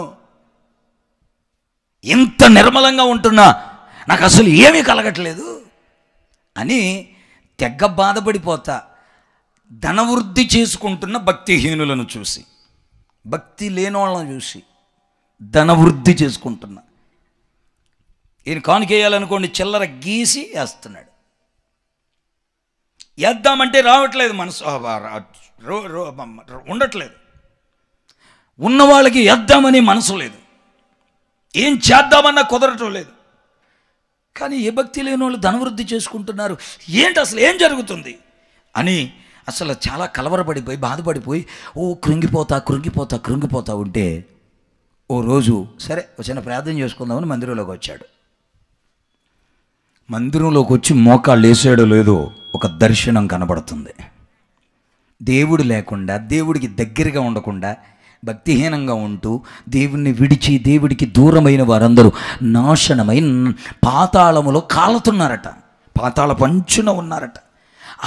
ఎంత నిర్మలంగా ఉంటున్నా, నాకు అసలు ఏమీ కలగట్లేదు అని తెగ బాధపడిపోతా. ధనవృద్ధి చేసుకుంటున్న భక్తిహీనులను చూసి, భక్తి లేని వాళ్ళని చూసి ధనవృద్ధి చేసుకుంటున్నా. ఈయన కానుకేయాలనుకోండి, చిల్లర గీసి వేస్తున్నాడు. వేద్దామంటే రావట్లేదు, మనసు ఉండట్లేదు. ఉన్నవాళ్ళకి వేద్దామని మనసు లేదు, ఏం చేద్దామన్నా కుదరటం లేదు. కానీ ఏ భక్తి లేని వాళ్ళు ధనవృద్ధి చేసుకుంటున్నారు, ఏంటి అసలు ఏం జరుగుతుంది అని అసలు చాలా కలవరపడిపోయి, బాధపడిపోయి, కృంగిపోతా ఉంటే ఓ రోజు సరే చిన్న ప్రార్థన చేసుకుందామని మందిరంలోకి వచ్చాడు. మందిరంలోకి వచ్చి మోకాళ్ళు వేసాడో లేదో ఒక దర్శనం కనబడుతుంది. దేవుడు లేకుండా, దేవుడికి దగ్గరగా ఉండకుండా, భక్తిహీనంగా ఉంటూ దేవుణ్ణి విడిచి దేవుడికి దూరమైన వారందరూ నాశనమై పాతాళములో కాలుతున్నారట, పాతాళ పంచున ఉన్నారట,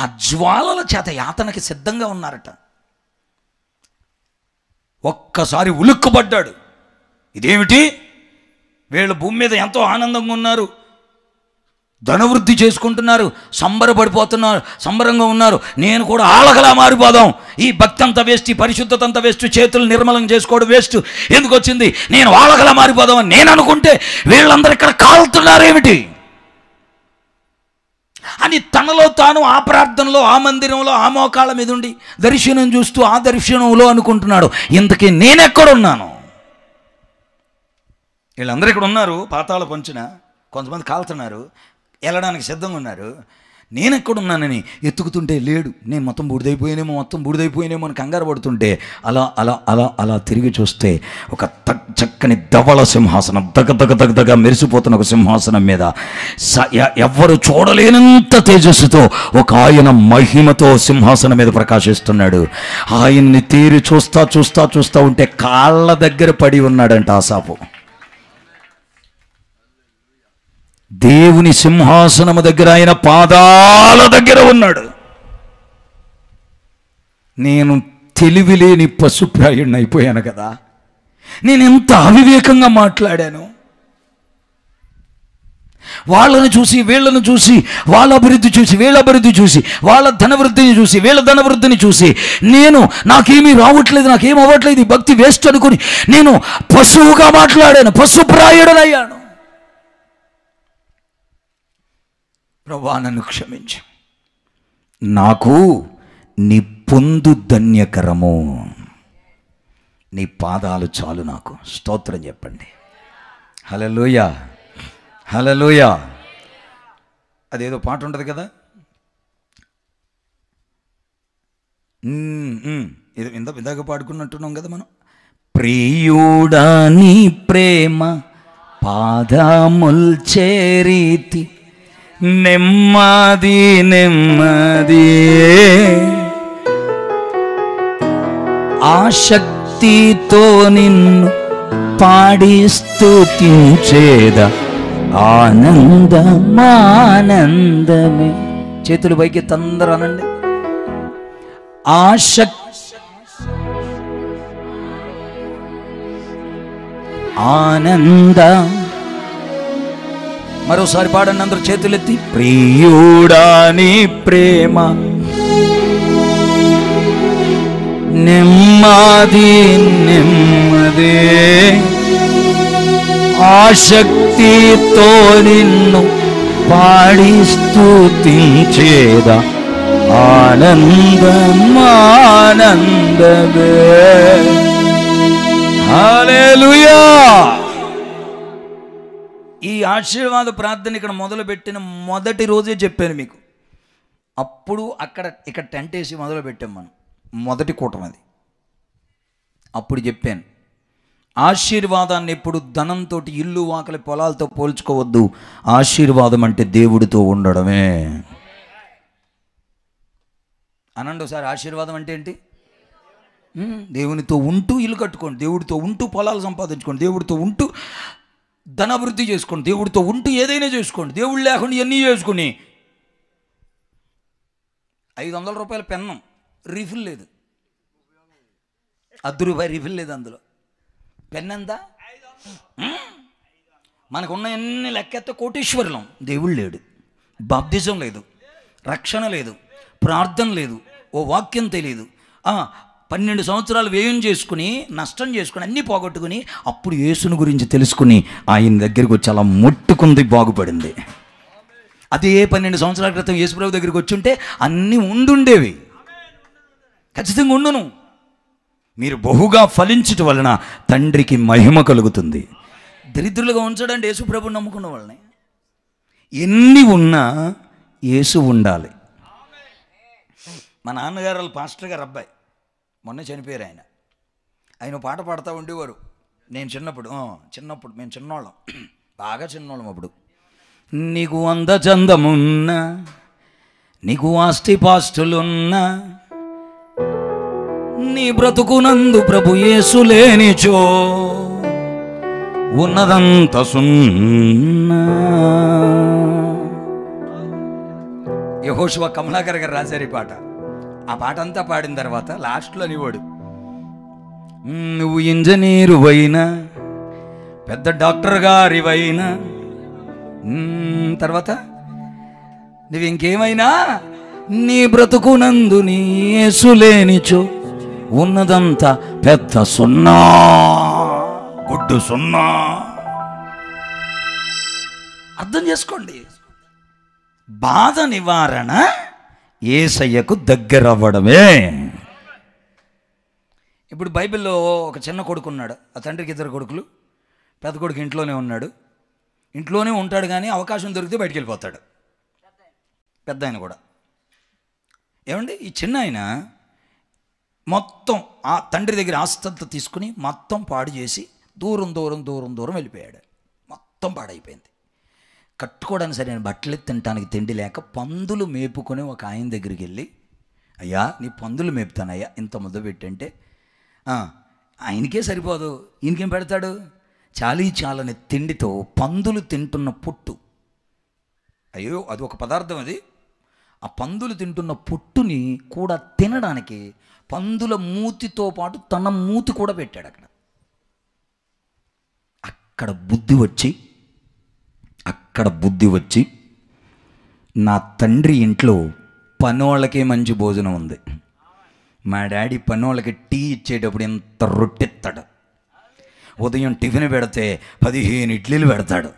ఆ జ్వాలల చేత యాతనకి సిద్ధంగా ఉన్నారట. ఒక్కసారి ఉలుక్కుపడ్డాడు. ఇదేమిటి, వీళ్ళు భూమి మీద ఎంతో ఆనందంగా ఉన్నారు, ధనవృద్ధి చేసుకుంటున్నారు, సంబరంగా ఉన్నారు, నేను కూడా ఆలగలా మారిపోదాం, ఈ భక్తి అంతా వేస్ట్, ఈ పరిశుద్ధత అంతా వేస్ట్, చేతులు నిర్మలం చేసుకోవడం వేస్ట్, ఎందుకు వచ్చింది, నేను ఆలగలా మారిపోదాం అని నేను అనుకుంటే వీళ్ళందరూ ఇక్కడ కాలుతున్నారేమిటి అని తనలో తాను ఆ ప్రార్థనలో, ఆ మందిరంలో, ఆ మోకాళ్ళ మీద ఉండి దర్శనం చూస్తూ ఆ దర్శనంలో అనుకుంటున్నాడు, ఇంతకీ నేనెక్కడున్నాను? వీళ్ళందరూ ఇక్కడ ఉన్నారు, పాతాళ పంచున, కొంతమంది కాలుతున్నారు, వెళ్ళడానికి సిద్ధంగా ఉన్నారు. నేను ఎక్కడున్నానని ఎత్తుకుతుంటే లేడు. నేను మొత్తం బూడిదైపోయినేమో అని కంగారు పడుతుంటే అలా తిరిగి చూస్తే ఒక చక్కని ధవళ సింహాసనం, దగ్గ మెరిసిపోతున్న ఒక సింహాసనం మీద ఎవ్వరు చూడలేనంత తేజస్సుతో ఒక ఆయన మహిమతో సింహాసనం మీద ప్రకాశిస్తున్నాడు. ఆయన్ని తీరి చూస్తా ఉంటే కాళ్ళ దగ్గర పడి ఉన్నాడంట ఆసాపు. దేవుని సింహాసనము దగ్గర, ఆయన పాదాల దగ్గర ఉన్నాడు. నేను తెలివిలేని పశుప్రాయుడిని అయిపోయాను కదా, నేను ఎంత అవివేకంగా మాట్లాడాను. వాళ్ళని చూసి వీళ్ళను చూసి, వాళ్ళ అభివృద్ధి చూసి వీళ్ళ అభివృద్ధి చూసి, వాళ్ళ ధనవృద్ధిని చూసి వీళ్ళ ధనవృద్ధిని చూసి, నాకేమీ రావట్లేదు, నాకేం అవ్వట్లేదు, ఈ భక్తి వేస్ట్ అనుకుని నేను పశువుగా మాట్లాడాను, పశుప్రాయుడనయ్యాను. ప్రభువా నన్ను క్షమించు, నాకు నీ పొందు ధన్యకరము, నీ పాదాలు చాలు నాకు. స్తోత్రం చెప్పండి. హల్లెలూయా, హల్లెలూయా. అదేదో పాట ఉంటుంది కదా, ఇందాక పాడుకున్నట్టున్నాం కదా మనం. ప్రియుడా నీ ప్రేమ పాదముల్ చేరీతి, నెమ్మది నెమ్మది ఆశక్తితో నిన్ను పాడి స్తుతించేదా, ఆనందమానందమే. చేతులు పైకి తొందర అనండి. ఆనంద. మరోసారి పాడండి అందరూ చేతులెత్తి. ప్రియుడా నీ ప్రేమ నెమ్మది నెమ్మది ఆశక్తితో నిన్ను పాడి స్తుతించేదా, ఆనందమానందమే. హల్లెలూయా. ఈ ఆశీర్వాద ప్రార్థన ఇక్కడ మొదలుపెట్టిన మొదటి రోజే చెప్పాను మీకు. అప్పుడు ఇక్కడ టెంట్ వేసి మొదలు పెట్టాం మనం, మొదటి కూటమి అది. అప్పుడు చెప్పాను, ఆశీర్వాదాన్ని ఎప్పుడు ధనంతో, ఇల్లు వాకలి పొలాలతో పోల్చుకోవద్దు. ఆశీర్వాదం అంటే దేవుడితో ఉండడమే. అనండి ఒకసారి, ఆశీర్వాదం అంటే ఏంటి? దేవునితో ఉంటూ ఇల్లు కట్టుకోండి, దేవుడితో ఉంటూ పొలాలు సంపాదించుకోండి, దేవుడితో ఉంటూ ధనాభివృద్ధి చేసుకోండి, దేవుడితో ఉంటూ ఏదైనా చేసుకోండి. దేవుడు లేకుండా ఇవన్నీ చేసుకుని 500 రూపాయల పెన్నం రీఫిల్ లేదు, ₹10 రీఫిల్ లేదు అందులో. పెన్ ఎంత? మనకున్న ఎన్ని లెక్కెత్తే కోటీశ్వరులం. దేవుడు లేడు, బాప్తిజం లేదు, రక్షణ లేదు, ప్రార్థన లేదు, ఓ వాక్యం తెలియదు. 12 సంవత్సరాలు వ్యయం చేసుకుని, నష్టం చేసుకుని, అన్నీ పోగొట్టుకుని, అప్పుడు యేసుని గురించి తెలుసుకుని ఆయన దగ్గరికి వచ్చి అలా ముట్టుకుంది, బాగుపడింది. అదే 12 సంవత్సరాల క్రితం యేసుప్రభు దగ్గరికి వచ్చి ఉంటే అన్నీ ఉండుండేవి. ఖచ్చితంగా ఉండును. మీరు బహుగా ఫలించటం వలన తండ్రికి మహిమ కలుగుతుంది. దరిద్రులుగా ఉంచడండి యేసుప్రభుని నమ్ముకున్న వాళ్ళని. ఎన్ని ఉన్నా యేసు ఉండాలి. మా నాన్నగారు వాళ్ళ పాస్టర్ గారు అబ్బాయి మొన్న చనిపోయారు. ఆయన పాట పాడుతూ ఉండేవారు. నేను చిన్నప్పుడు మేము చిన్నోళ్ళం, బాగా చిన్నోళ్ళం అప్పుడు. నీకు అందచందమున్నా, నీకు ఆస్తిపాస్తులున్నా, నీ బ్రతుకునందు ప్రభు యేసు లేనిచో ఉన్నదంత సున్నా. యెహోషువ కమలాకర్ గారు రాశారు ఈ పాట. ఆ పాట అంతా పాడిన తర్వాత లాస్ట్లో అనేవాడు, నువ్వు ఇంజనీరు అయినా, పెద్ద డాక్టర్ గారివైనా, తర్వాత నువ్వు ఇంకేమైనా, నీ బ్రతుకునందు నీ యేసు లేనిచో ఉన్నదంతా పెద్ద సున్నా, గుడ్డు సున్నా. అర్థం చేసుకోండి. బాధ నివారణ యేసయ్యకు దగ్గరవ్వడమే. ఇప్పుడు బైబిల్లో ఒక చిన్న కొడుకు ఉన్నాడు, ఆ తండ్రికి 2 కొడుకులు. పెద్ద కొడుకు ఇంట్లోనే ఉన్నాడు, ఇంట్లోనే ఉంటాడు, కానీ అవకాశం దొరికితే బయటికి వెళ్ళిపోతాడు. పెద్ద ఆయన కూడా. ఏమండి, ఈ చిన్న ఆయన మొత్తం ఆ తండ్రి దగ్గర ఆస్తంతా తీసుకుని మొత్తం పాడు చేసి దూరం దూరం దూరం దూరం వెళ్ళిపోయాడు. మొత్తం పాడైపోయింది. కట్టుకోవడానికి సరైన బట్టలు, తినడానికి తిండి లేక పందులు మేపుకొని ఒక ఆయన దగ్గరికి వెళ్ళి, అయ్యా నీ పందులు మేపుతానయ్యా, ఇంత ముద్ద పెట్టంటే, ఆయనకే సరిపోదు, ఈయనకేం పెడతాడు? చాలని తిండితో పందులు తింటున్న పొట్టు, అయ్యో అది ఒక పదార్థం, అది ఆ పందులు తింటున్న పొట్టుని కూడా తినడానికి పందుల మూతితో పాటు తన మూతి కూడా పెట్టాడు అక్కడ. బుద్ధి వచ్చి అక్కడ బుద్ధి వచ్చి, నా తండ్రి ఇంట్లో పనోళ్ళకే మంచి భోజనం ఉంది. మా డాడీ పనోళ్ళకి టీ ఇచ్చేటప్పుడు ఎంత రొట్టెత్తాడు. ఉదయం టిఫిన్ పెడితే 15 ఇడ్లీలు పెడతాడు.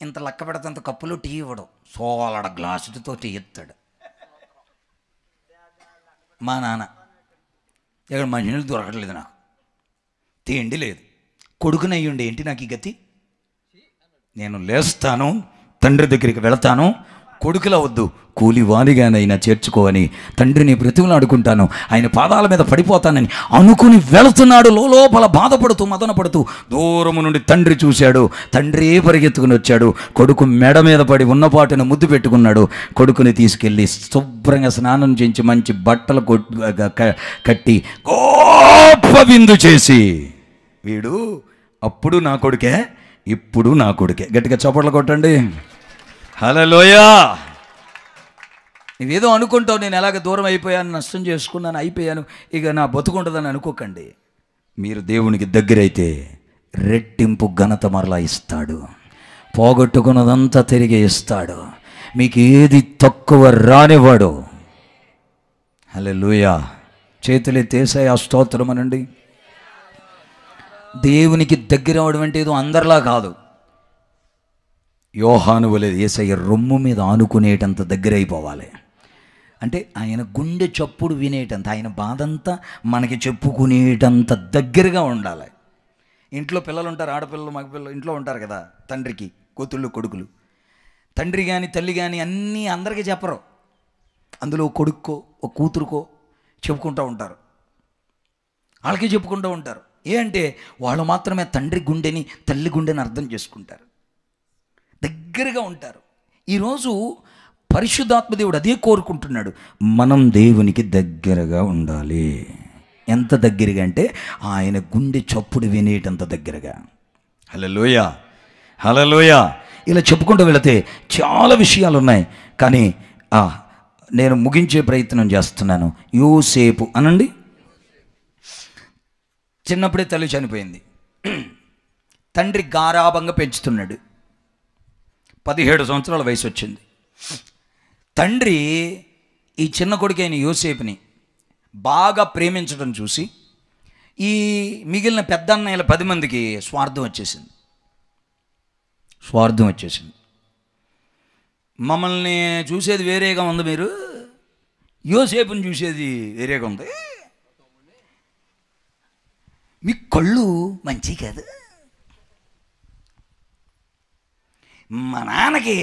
ఇంత లెక్క పెడితే అంత కప్పులో టీ ఇవ్వడం, సోలడ గ్లాసుతో టీ ఇస్తాడు. మా నాన్న ఇక్కడ మంచినీళ్ళు దొరకట్లేదు, నాకు తిండి లేదు, కొడుకునయ్యుండి ఏంటి నాకు ఈ గతి? నేను లేస్తాను, తండ్రి దగ్గరికి వెళతాను, కొడుకులా వద్దు కూలి వాలిగానైనా చేర్చుకోవని తండ్రిని బ్రతిమలాడుకుంటాను, ఆయన పాదాల మీద పడిపోతానని అనుకుని వెళుతున్నాడు. లోపల బాధపడుతూ మదనపడుతూ దూరము నుండి తండ్రి చూశాడు. తండ్రి పరిగెత్తుకుని వచ్చాడు. కొడుకు మెడ మీద పడి ఉన్నపాటును ముద్దు పెట్టుకున్నాడు. కొడుకుని తీసుకెళ్ళి శుభ్రంగా స్నానం చేయించి మంచి బట్టలు కట్టి గొప్ప విందు చేసి, వీడు అప్పుడు నా కొడుకే, ఇప్పుడు నా కొడుకే. గట్టిగా చప్పట్లు కొట్టండి. హల్లెలూయా. నువ్వేదో అనుకుంటావు, నేను ఎలాగ దూరం అయిపోయాను, నష్టం చేసుకున్నాను, అయిపోయాను, ఇక నా బతుకుంటుందని అనుకోకండి. మీరు దేవునికి దగ్గరైతే రెట్టింపు ఘనత మరలా ఇస్తాడు. పోగొట్టుకున్నదంతా తిరిగి ఇస్తాడు. మీకు ఏది తక్కువ రానివాడు. హల్లెలూయా. చేతులెత్తి యేసయ్యా స్తోత్రం అనండి. దేవునికి దగ్గర అవడం అంటే ఏదో అందరిలా కాదు. యోహాను వలె యేసయ్య రొమ్ము మీద ఆనుకునేటంత దగ్గర అయిపోవాలి. అంటే ఆయన గుండె చప్పుడు వినేటంత, ఆయన బాధంతా మనకి చెప్పుకునేటంత దగ్గరగా ఉండాలి. ఇంట్లో పిల్లలు ఉంటారు, ఆడపిల్లలు మగపిల్లలు ఇంట్లో ఉంటారు కదా, తండ్రికి కూతుళ్ళు కొడుకులు. తండ్రి కానీ తల్లి కానీ అన్నీ అందరికీ చెప్పరు. అందులో కొడుక్కో ఒక కూతురుకో చెప్పుకుంటూ ఉంటారు, వాళ్ళకి చెప్పుకుంటూ ఉంటారు. అంటే వాళ్ళు మాత్రమే తండ్రి గుండెని తల్లి గుండెని అర్థం చేసుకుంటారు, దగ్గరగా ఉంటారు. ఈరోజు పరిశుద్ధాత్మ దేవుడు అదే కోరుకుంటున్నాడు, మనం దేవునికి దగ్గరగా ఉండాలి. ఎంత దగ్గరగా అంటే ఆయన గుండె చప్పుడు వినేటంత దగ్గరగా. హల్లెలూయా, హల్లెలూయా. ఇలా చెప్పుకుంటూ వెళితే చాలా విషయాలు ఉన్నాయి, కానీ నేను ముగించే ప్రయత్నం చేస్తున్నాను. యోసేపు అనండి. చిన్నప్పుడే తల్లి చనిపోయింది. తండ్రి గారాబంగా పెంచుతున్నాడు. 17 సంవత్సరాల వయసు వచ్చింది. తండ్రి ఈ చిన్న కొడుకైన యోసేపుని బాగా ప్రేమించడం చూసి ఈ మిగిలిన పెద్ద అన్నయ్యల 10 మందికి స్వార్థం వచ్చేసింది. మమ్మల్ని చూసేది వేరేగా ఉంది, మీరు యోసేపుని చూసేది వేరేగా ఉంది, మీ కళ్ళు మంచి కాదు, మా నాన్నకి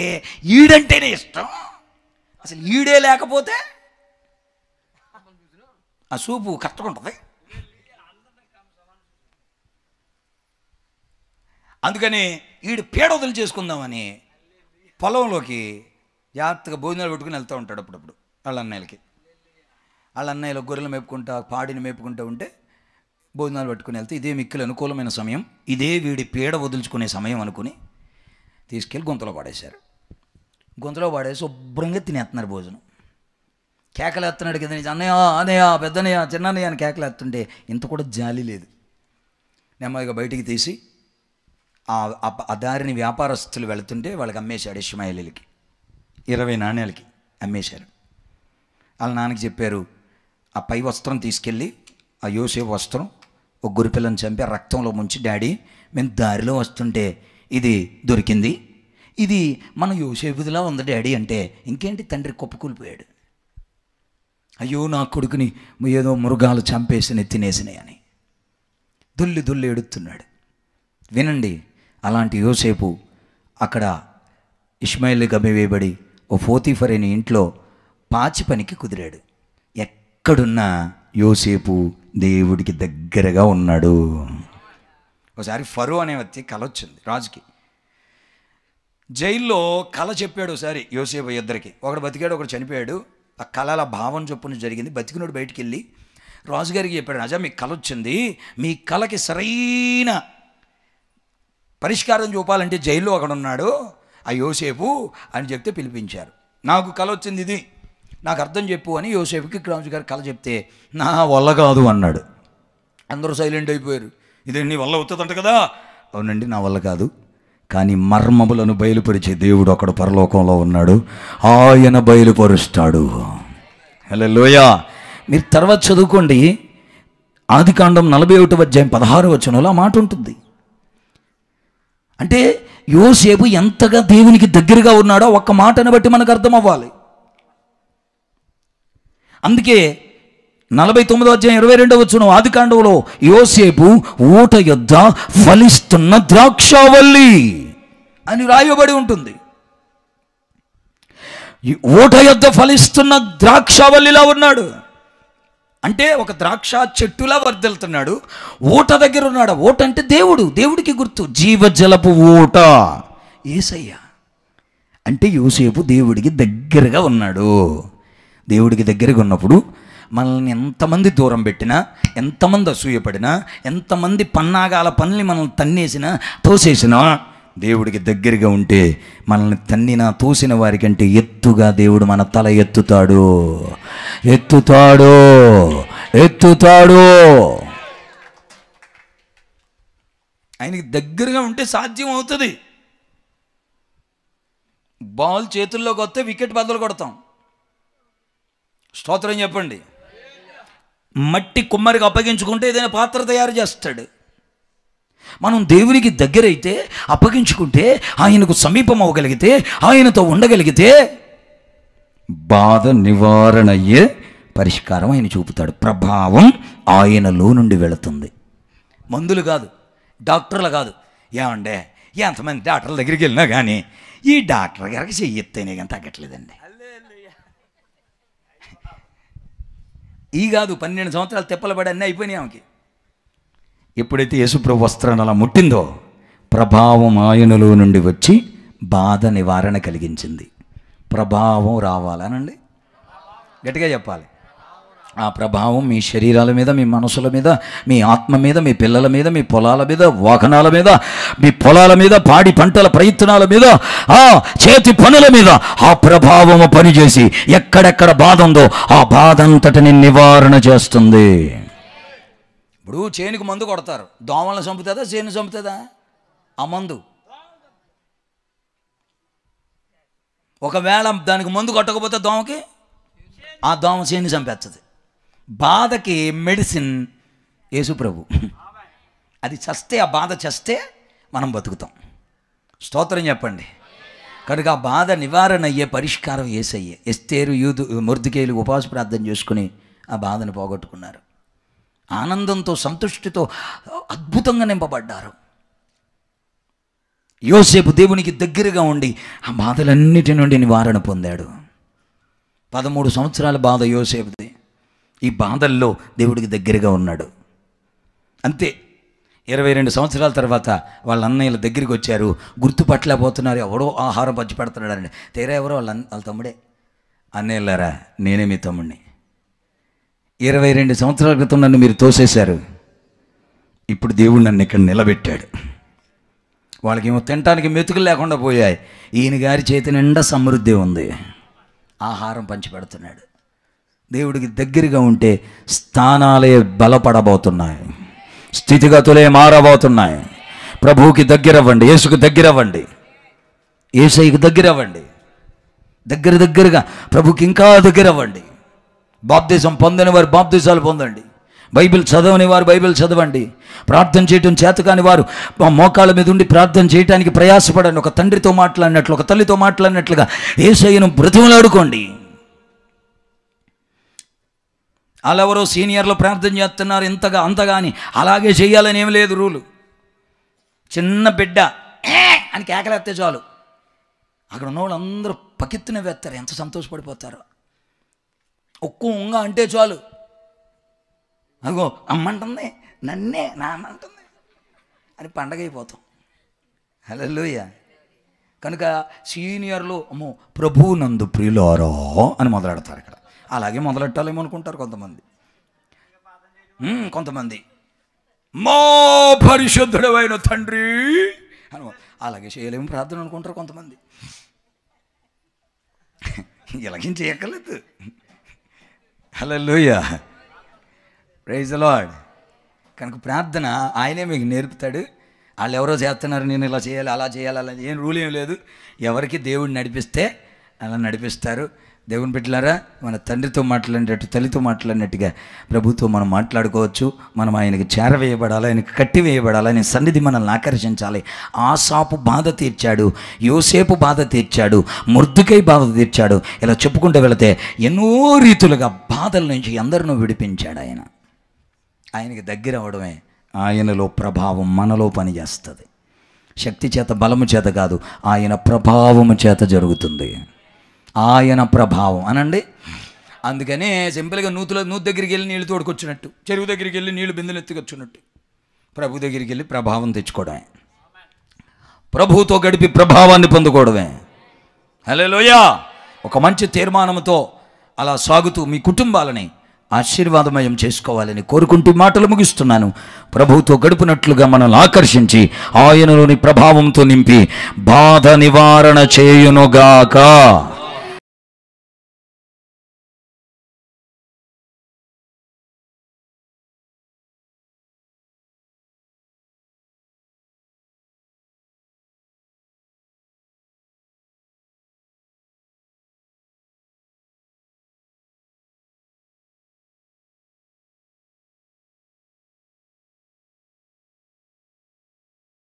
ఈడంటేనే ఇష్టం, అసలు ఈడే లేకపోతే ఆ సూపు కట్టుకుంటుంది, అందుకని ఈడు పేడ వదిలి చేసుకుందామని పొలంలోకి జాగ్రత్తగా భోజనాలు పెట్టుకుని వెళ్తూ ఉంటాడు అప్పుడప్పుడు. వాళ్ళ అన్నయ్యలు గొర్రెలు మేపుకుంటా పాడిని మేపుకుంటూ ఉంటే భోజనాలు పట్టుకుని వెళ్తే ఇదే మిక్కిలి అనుకూలమైన సమయం, ఇదే వీడి పీడ వదులుచుకునే సమయం అనుకుని తీసుకెళ్ళి గొంతులో పడేశారు. గొంతులో పడేసి శుభ్రంగా తినేస్తున్నారు భోజనం. కేకలు ఎత్తున్నాడు కదా, అన్నయ్య అన్నయ్య పెద్దన్నయ్య చిన్నన్నయ్య అని కేకలు ఎత్తుంటే ఇంత కూడా జాలి లేదు. నెమ్మదిగా బయటికి తీసి ఆ దారిని వ్యాపారస్తులు వెళుతుంటే వాళ్ళకి అమ్మేశాడు. ఇష్మాయేలీలకి 20 నాణ్యాలకి అమ్మేశారు. వాళ్ళ నాన్నకి చెప్పారు, ఆ పై వస్త్రం తీసుకెళ్ళి ఆ యోసేపు వస్త్రం ఒక గొర్రెపిల్లని చంపి ఆ రక్తంలో ముంచి, డాడీ మేము దారిలో వస్తుంటే ఇది దొరికింది, ఇది మన యోసేపుదిలా ఉంది డాడీ అంటే, ఇంకేంటి తండ్రి కుప్పకూలిపోయాడు. అయ్యో నా కొడుకుని ఏదో మృగాలు చంపేసి తినేసినాయి అని దుల్లి ఎడుతున్నాడు. వినండి, అలాంటి యోసేపు అక్కడ ఇష్మాయేలుకి అమ్మివేయబడి ఓ పోతీఫర్ అనే ఇంట్లో పాచి పనికి కుదిరాడు. ఎక్కడున్నా యోసేపు దేవుడికి దగ్గరగా ఉన్నాడు. ఒకసారి ఫరో అనే వ్యక్తి కల వచ్చింది రాజుకి. జైల్లో కళ చెప్పాడు ఒకసారి యోసేపు ఇద్దరికి, ఒకడు బతికాడు ఒకడు చనిపోయాడు. ఆ కళల భావం చొప్పున జరిగింది. బతికినోడు బయటికి వెళ్ళి రాజుగారికి చెప్పాడు, రాజా మీకు కళ వచ్చింది, మీ కళకి సరైన పరిష్కారం చూపాలంటే జైల్లో ఒకడున్నాడు ఆ యోసేపు అని చెప్తే పిలిపించారు. నాకు కళ వచ్చింది, ఇది నాకు అర్థం చెప్పు అని యోసేపుకి రాజుగారు కళ చెప్తే నా వల్ల కాదు అన్నాడు. అందరూ సైలెంట్ అయిపోయారు. ఇది నీ వల్ల అవుతుందంట కదా. అవునండి నా వల్ల కాదు, కానీ మర్మములను బయలుపరిచే దేవుడు ఒకడు పరలోకంలో ఉన్నాడు, ఆయన బయలుపరుస్తాడు. హల్లెలూయా. మీరు తర్వాత చదువుకోండి, ఆదికాండం 41వ అధ్యాయం 16వ వచనంలో ఆ మాట ఉంటుంది. అంటే యోసేపు ఎంతగా దేవునికి దగ్గరగా ఉన్నాడో ఒక్క మాటను బట్టి మనకు అర్థం అవ్వాలి. అందుకే 49వ అధ్యాయం 22వ వచనం ఆదికాండంలో యోసేపు ఊట యొద్ద ఫలిస్తున్న ద్రాక్షావల్లి అని రాయబడి ఉంటుంది. ఊట యొద్ద ఫలిస్తున్న ద్రాక్షావల్లిలా ఉన్నాడు. అంటే ఒక ద్రాక్ష చెట్టులా వర్ధిల్లుతున్నాడు, ఊట దగ్గర ఉన్నాడు. ఊట అంటే దేవుడు, దేవుడికి గుర్తు, జీవజలపు ఊట యేసయ్య. అంటే యోసేపు దేవుడికి దగ్గరగా ఉన్నాడు. దేవుడికి దగ్గరగా ఉన్నప్పుడు మనల్ని ఎంతమంది దూరం పెట్టినా, ఎంతమంది అసూయపడినా, ఎంతమంది పన్నాగాల పనులు మనల్ని తన్నేసినా, తోసేసినా, దేవుడికి దగ్గరగా ఉంటే మనల్ని తన్నినా తోసిన వారికంటే ఎత్తుగా దేవుడు మన తల ఎత్తుతాడు, ఎత్తుతాడు, ఎత్తుతాడు. ఆయనకి దగ్గరగా ఉంటే సాధ్యం అవుతుంది. బాల్ చేతుల్లోకి వస్తే వికెట్ బదులు కొడతాం. స్తోత్రం చెప్పండి. మట్టి కుమ్మరికి అప్పగించుకుంటే ఏదైనా పాత్ర తయారు చేస్తాడు. మనం దేవునికి దగ్గరైతే, అప్పగించుకుంటే, ఆయనకు సమీపం అవ్వగలిగితే, ఆయనతో ఉండగలిగితే బాధ నివారణ అయ్యే పరిష్కారం ఆయన చూపుతాడు. ప్రభావం ఆయనలో నుండి వెళుతుంది. మందులు కాదు, డాక్టర్లు కాదు. ఏమండే ఎంతమంది డాక్టర్ల దగ్గరికి వెళ్ళినా కానీ ఈ డాక్టర్ గారికి చెయ్యెత్తేనే కానీ తగ్గట్లేదండి. ఈ కాదు 12 సంవత్సరాలు తెప్పలబడి అన్నీ అయిపోయినాయి ఆమెకి. ఎప్పుడైతే యేసుప్రభు వస్త్రాన్ని అలా ముట్టిందో ప్రభావం ఆయనలో నుండి వచ్చి బాధ నివారణ కలిగించింది. ప్రభావం రావాలనండి, గట్టిగా చెప్పాలి. ఆ ప్రభావం మీ శరీరాల మీద, మీ మనసుల మీద, మీ ఆత్మ మీద, మీ పిల్లల మీద, మీ పొలాల మీద, వాహనాల మీద, మీ పొలాల మీద, పాడి పంటల ప్రయత్నాల మీద, ఆ చేతి పనుల మీద ఆ ప్రభావము పనిచేసి ఎక్కడెక్కడ బాధ ఉందో ఆ బాధ అంతటిని నివారణ చేస్తుంది. ఇప్పుడు చేనుకు మందు కొడతారు, దోమలను చంపుతుందా చేను చంపుతుందా? ఆ మందు. ఒకవేళ దానికి మందు కొట్టకపోతే దోమకి, ఆ దోమ చేను చంపేస్తుంది. బాధకి మెడిసిన్ యేసుప్రభు. అది చస్తే, ఆ బాధ చస్తే మనం బతుకుతాం. స్తోత్రం చెప్పండి. కనుక ఆ బాధ నివారణ అయ్యే పరిష్కారం యేసయ్యే. ఎస్తేరు, యూదు, మొర్దెకైలు ఉపవాస ప్రార్థన చేసుకుని ఆ బాధను పోగొట్టుకున్నారు. ఆనందంతో, సంతృష్టితో అద్భుతంగా నింపబడ్డారు. యోసేపు దేవునికి దగ్గరగా ఉండి ఆ బాధలన్నిటి నుండి నివారణ పొందాడు. 13 సంవత్సరాల బాధ యోసేపుది. ఈ బాధల్లో దేవుడికి దగ్గరగా ఉన్నాడు. అంతే. 22 సంవత్సరాల తర్వాత వాళ్ళ అన్నయ్యల దగ్గరికి వచ్చారు. గుర్తుపట్టలేకపోతున్నారు. ఎవడో ఆహారం పంచి పెడుతున్నాడండి. తీరా ఎవరో వాళ్ళ తమ్ముడే. అన్నయ్యలారా, నేనే మీ తమ్ముడిని. 22 సంవత్సరాల క్రితం నన్ను మీరు తోసేశారు. ఇప్పుడు దేవుడు నన్ను ఇక్కడ నిలబెట్టాడు. వాళ్ళకేమో తినటానికి మెతుకులు లేకుండా పోయాయి. ఈయన గారి చేతి నిండా సమృద్ధి ఉంది. ఆహారం పంచి పెడుతున్నాడు. దేవుడికి దగ్గరగా ఉంటే స్థానాలే బలపడబోతున్నాయి, స్థితిగతులే మారబోతున్నాయి. ప్రభువుకి దగ్గరవ్వండి, యేసుకు దగ్గరవ్వండి, యేసయ్యకు దగ్గరవ్వండి. దగ్గరగా ప్రభుకి ఇంకా దగ్గరవ్వండి. బాప్తిజం పొందని వారు బాప్తిజాలు పొందండి. బైబిల్ చదవని వారు బైబిల్ చదవండి. ప్రార్థన చేయటం చేతకాని వారు మోకాళ్ళ మీద ఉండి ప్రార్థన చేయడానికి ప్రయాసపడండి. ఒక తండ్రితో మాట్లాడినట్లు, ఒక తల్లితో మాట్లాడినట్లుగా యేసయ్యను బ్రతిమలాడుకోండి. వాళ్ళెవరో సీనియర్లు ప్రార్థన చేస్తున్నారు ఇంతగా అంతగా అని అలాగే చేయాలని ఏం లేదు రూలు. చిన్న బిడ్డ అని కేకలేస్తే చాలు, అక్కడ ఉన్న వాళ్ళు అందరూ పకెత్తున వేస్తారు. ఎంత సంతోషపడిపోతారో. ఒక్కో ఉంగ అంటే చాలు, అగో అమ్మంటుంది, నన్నే నాన్నంటుంది అని పండగ అయిపోతాం. హల్లెలూయా. కనుక సీనియర్లు అమ్మో ప్రభువు నందు ప్రియులారా అని మొదలెడతారు. ఇక్కడ అలాగే మొదలెట్టాలేమో అనుకుంటారు కొంతమంది. కొంతమంది మా పరిశుద్ధుడైన తండ్రి అని అలాగే చేయలేము ప్రార్థన అనుకుంటారు కొంతమంది. ఇలాగేం చేయక్కర్లేదు. హల్లెలూయా, ప్రైజ్ ది లార్డ్. కనుక ప్రార్థన ఆయనే మీకు నేర్పుతాడు. వాళ్ళు ఎవరో చేస్తున్నారు, నేను ఇలా చేయాలి అలా చేయాలి అలా ఏం రూల్ ఏం లేదు. ఎవరికి దేవుడు నడిపిస్తే అలా నడిపిస్తారు. దేవుని బిడ్డలారా, మన తండ్రితో మాట్లాడినట్టు తల్లితో మాట్లాడినట్టుగా ప్రభుతో మనం మాట్లాడుకోవచ్చు. మనం ఆయనకి చేరవేయబడాలి, ఆయనకి కట్టివేయబడాలి, ఆయన సన్నిధి మనల్ని ఆకర్షించాలి. ఆసాపు బాధ తీర్చాడు, యోసేపు బాధ తీర్చాడు, మొర్దెకై బాధ తీర్చాడు. ఇలా చెప్పుకుంటూ వెళితే ఎన్నో రీతులుగా బాధల నుంచి అందరినూ విడిపించాడు ఆయన. ఆయనకి దగ్గర అవడమే ఆయనలో ప్రభావం మనలో పనిచేస్తుంది. శక్తి చేత బలము చేత కాదు, ఆయన ప్రభావము చేత జరుగుతుంది. ఆయన ప్రభావం అనండి. అందుకనే సింపుల్గా నూతు దగ్గరికి వెళ్ళి నీళ్ళు తోడుకొచ్చినట్టు, చెరువు దగ్గరికి వెళ్ళి నీళ్లు బిందెలు ఎత్తుకొచ్చినట్టు ప్రభు దగ్గరికి వెళ్ళి ప్రభావం తెచ్చుకోవడమే, ప్రభువుతో గడిపి ప్రభావాన్ని పొందుకోవడమే. హల్లెలూయా. ఒక మంచి తీర్మానంతో అలా సాగుతూ మీ కుటుంబాలని ఆశీర్వాదమయం చేసుకోవాలని కోరుకుంటూ మాటలు ముగిస్తున్నాను. ప్రభువుతో గడుపునట్లుగా మనల్ని ఆకర్షించి ఆయనలోని ప్రభావంతో నింపి బాధ నివారణ చేయునుగాక.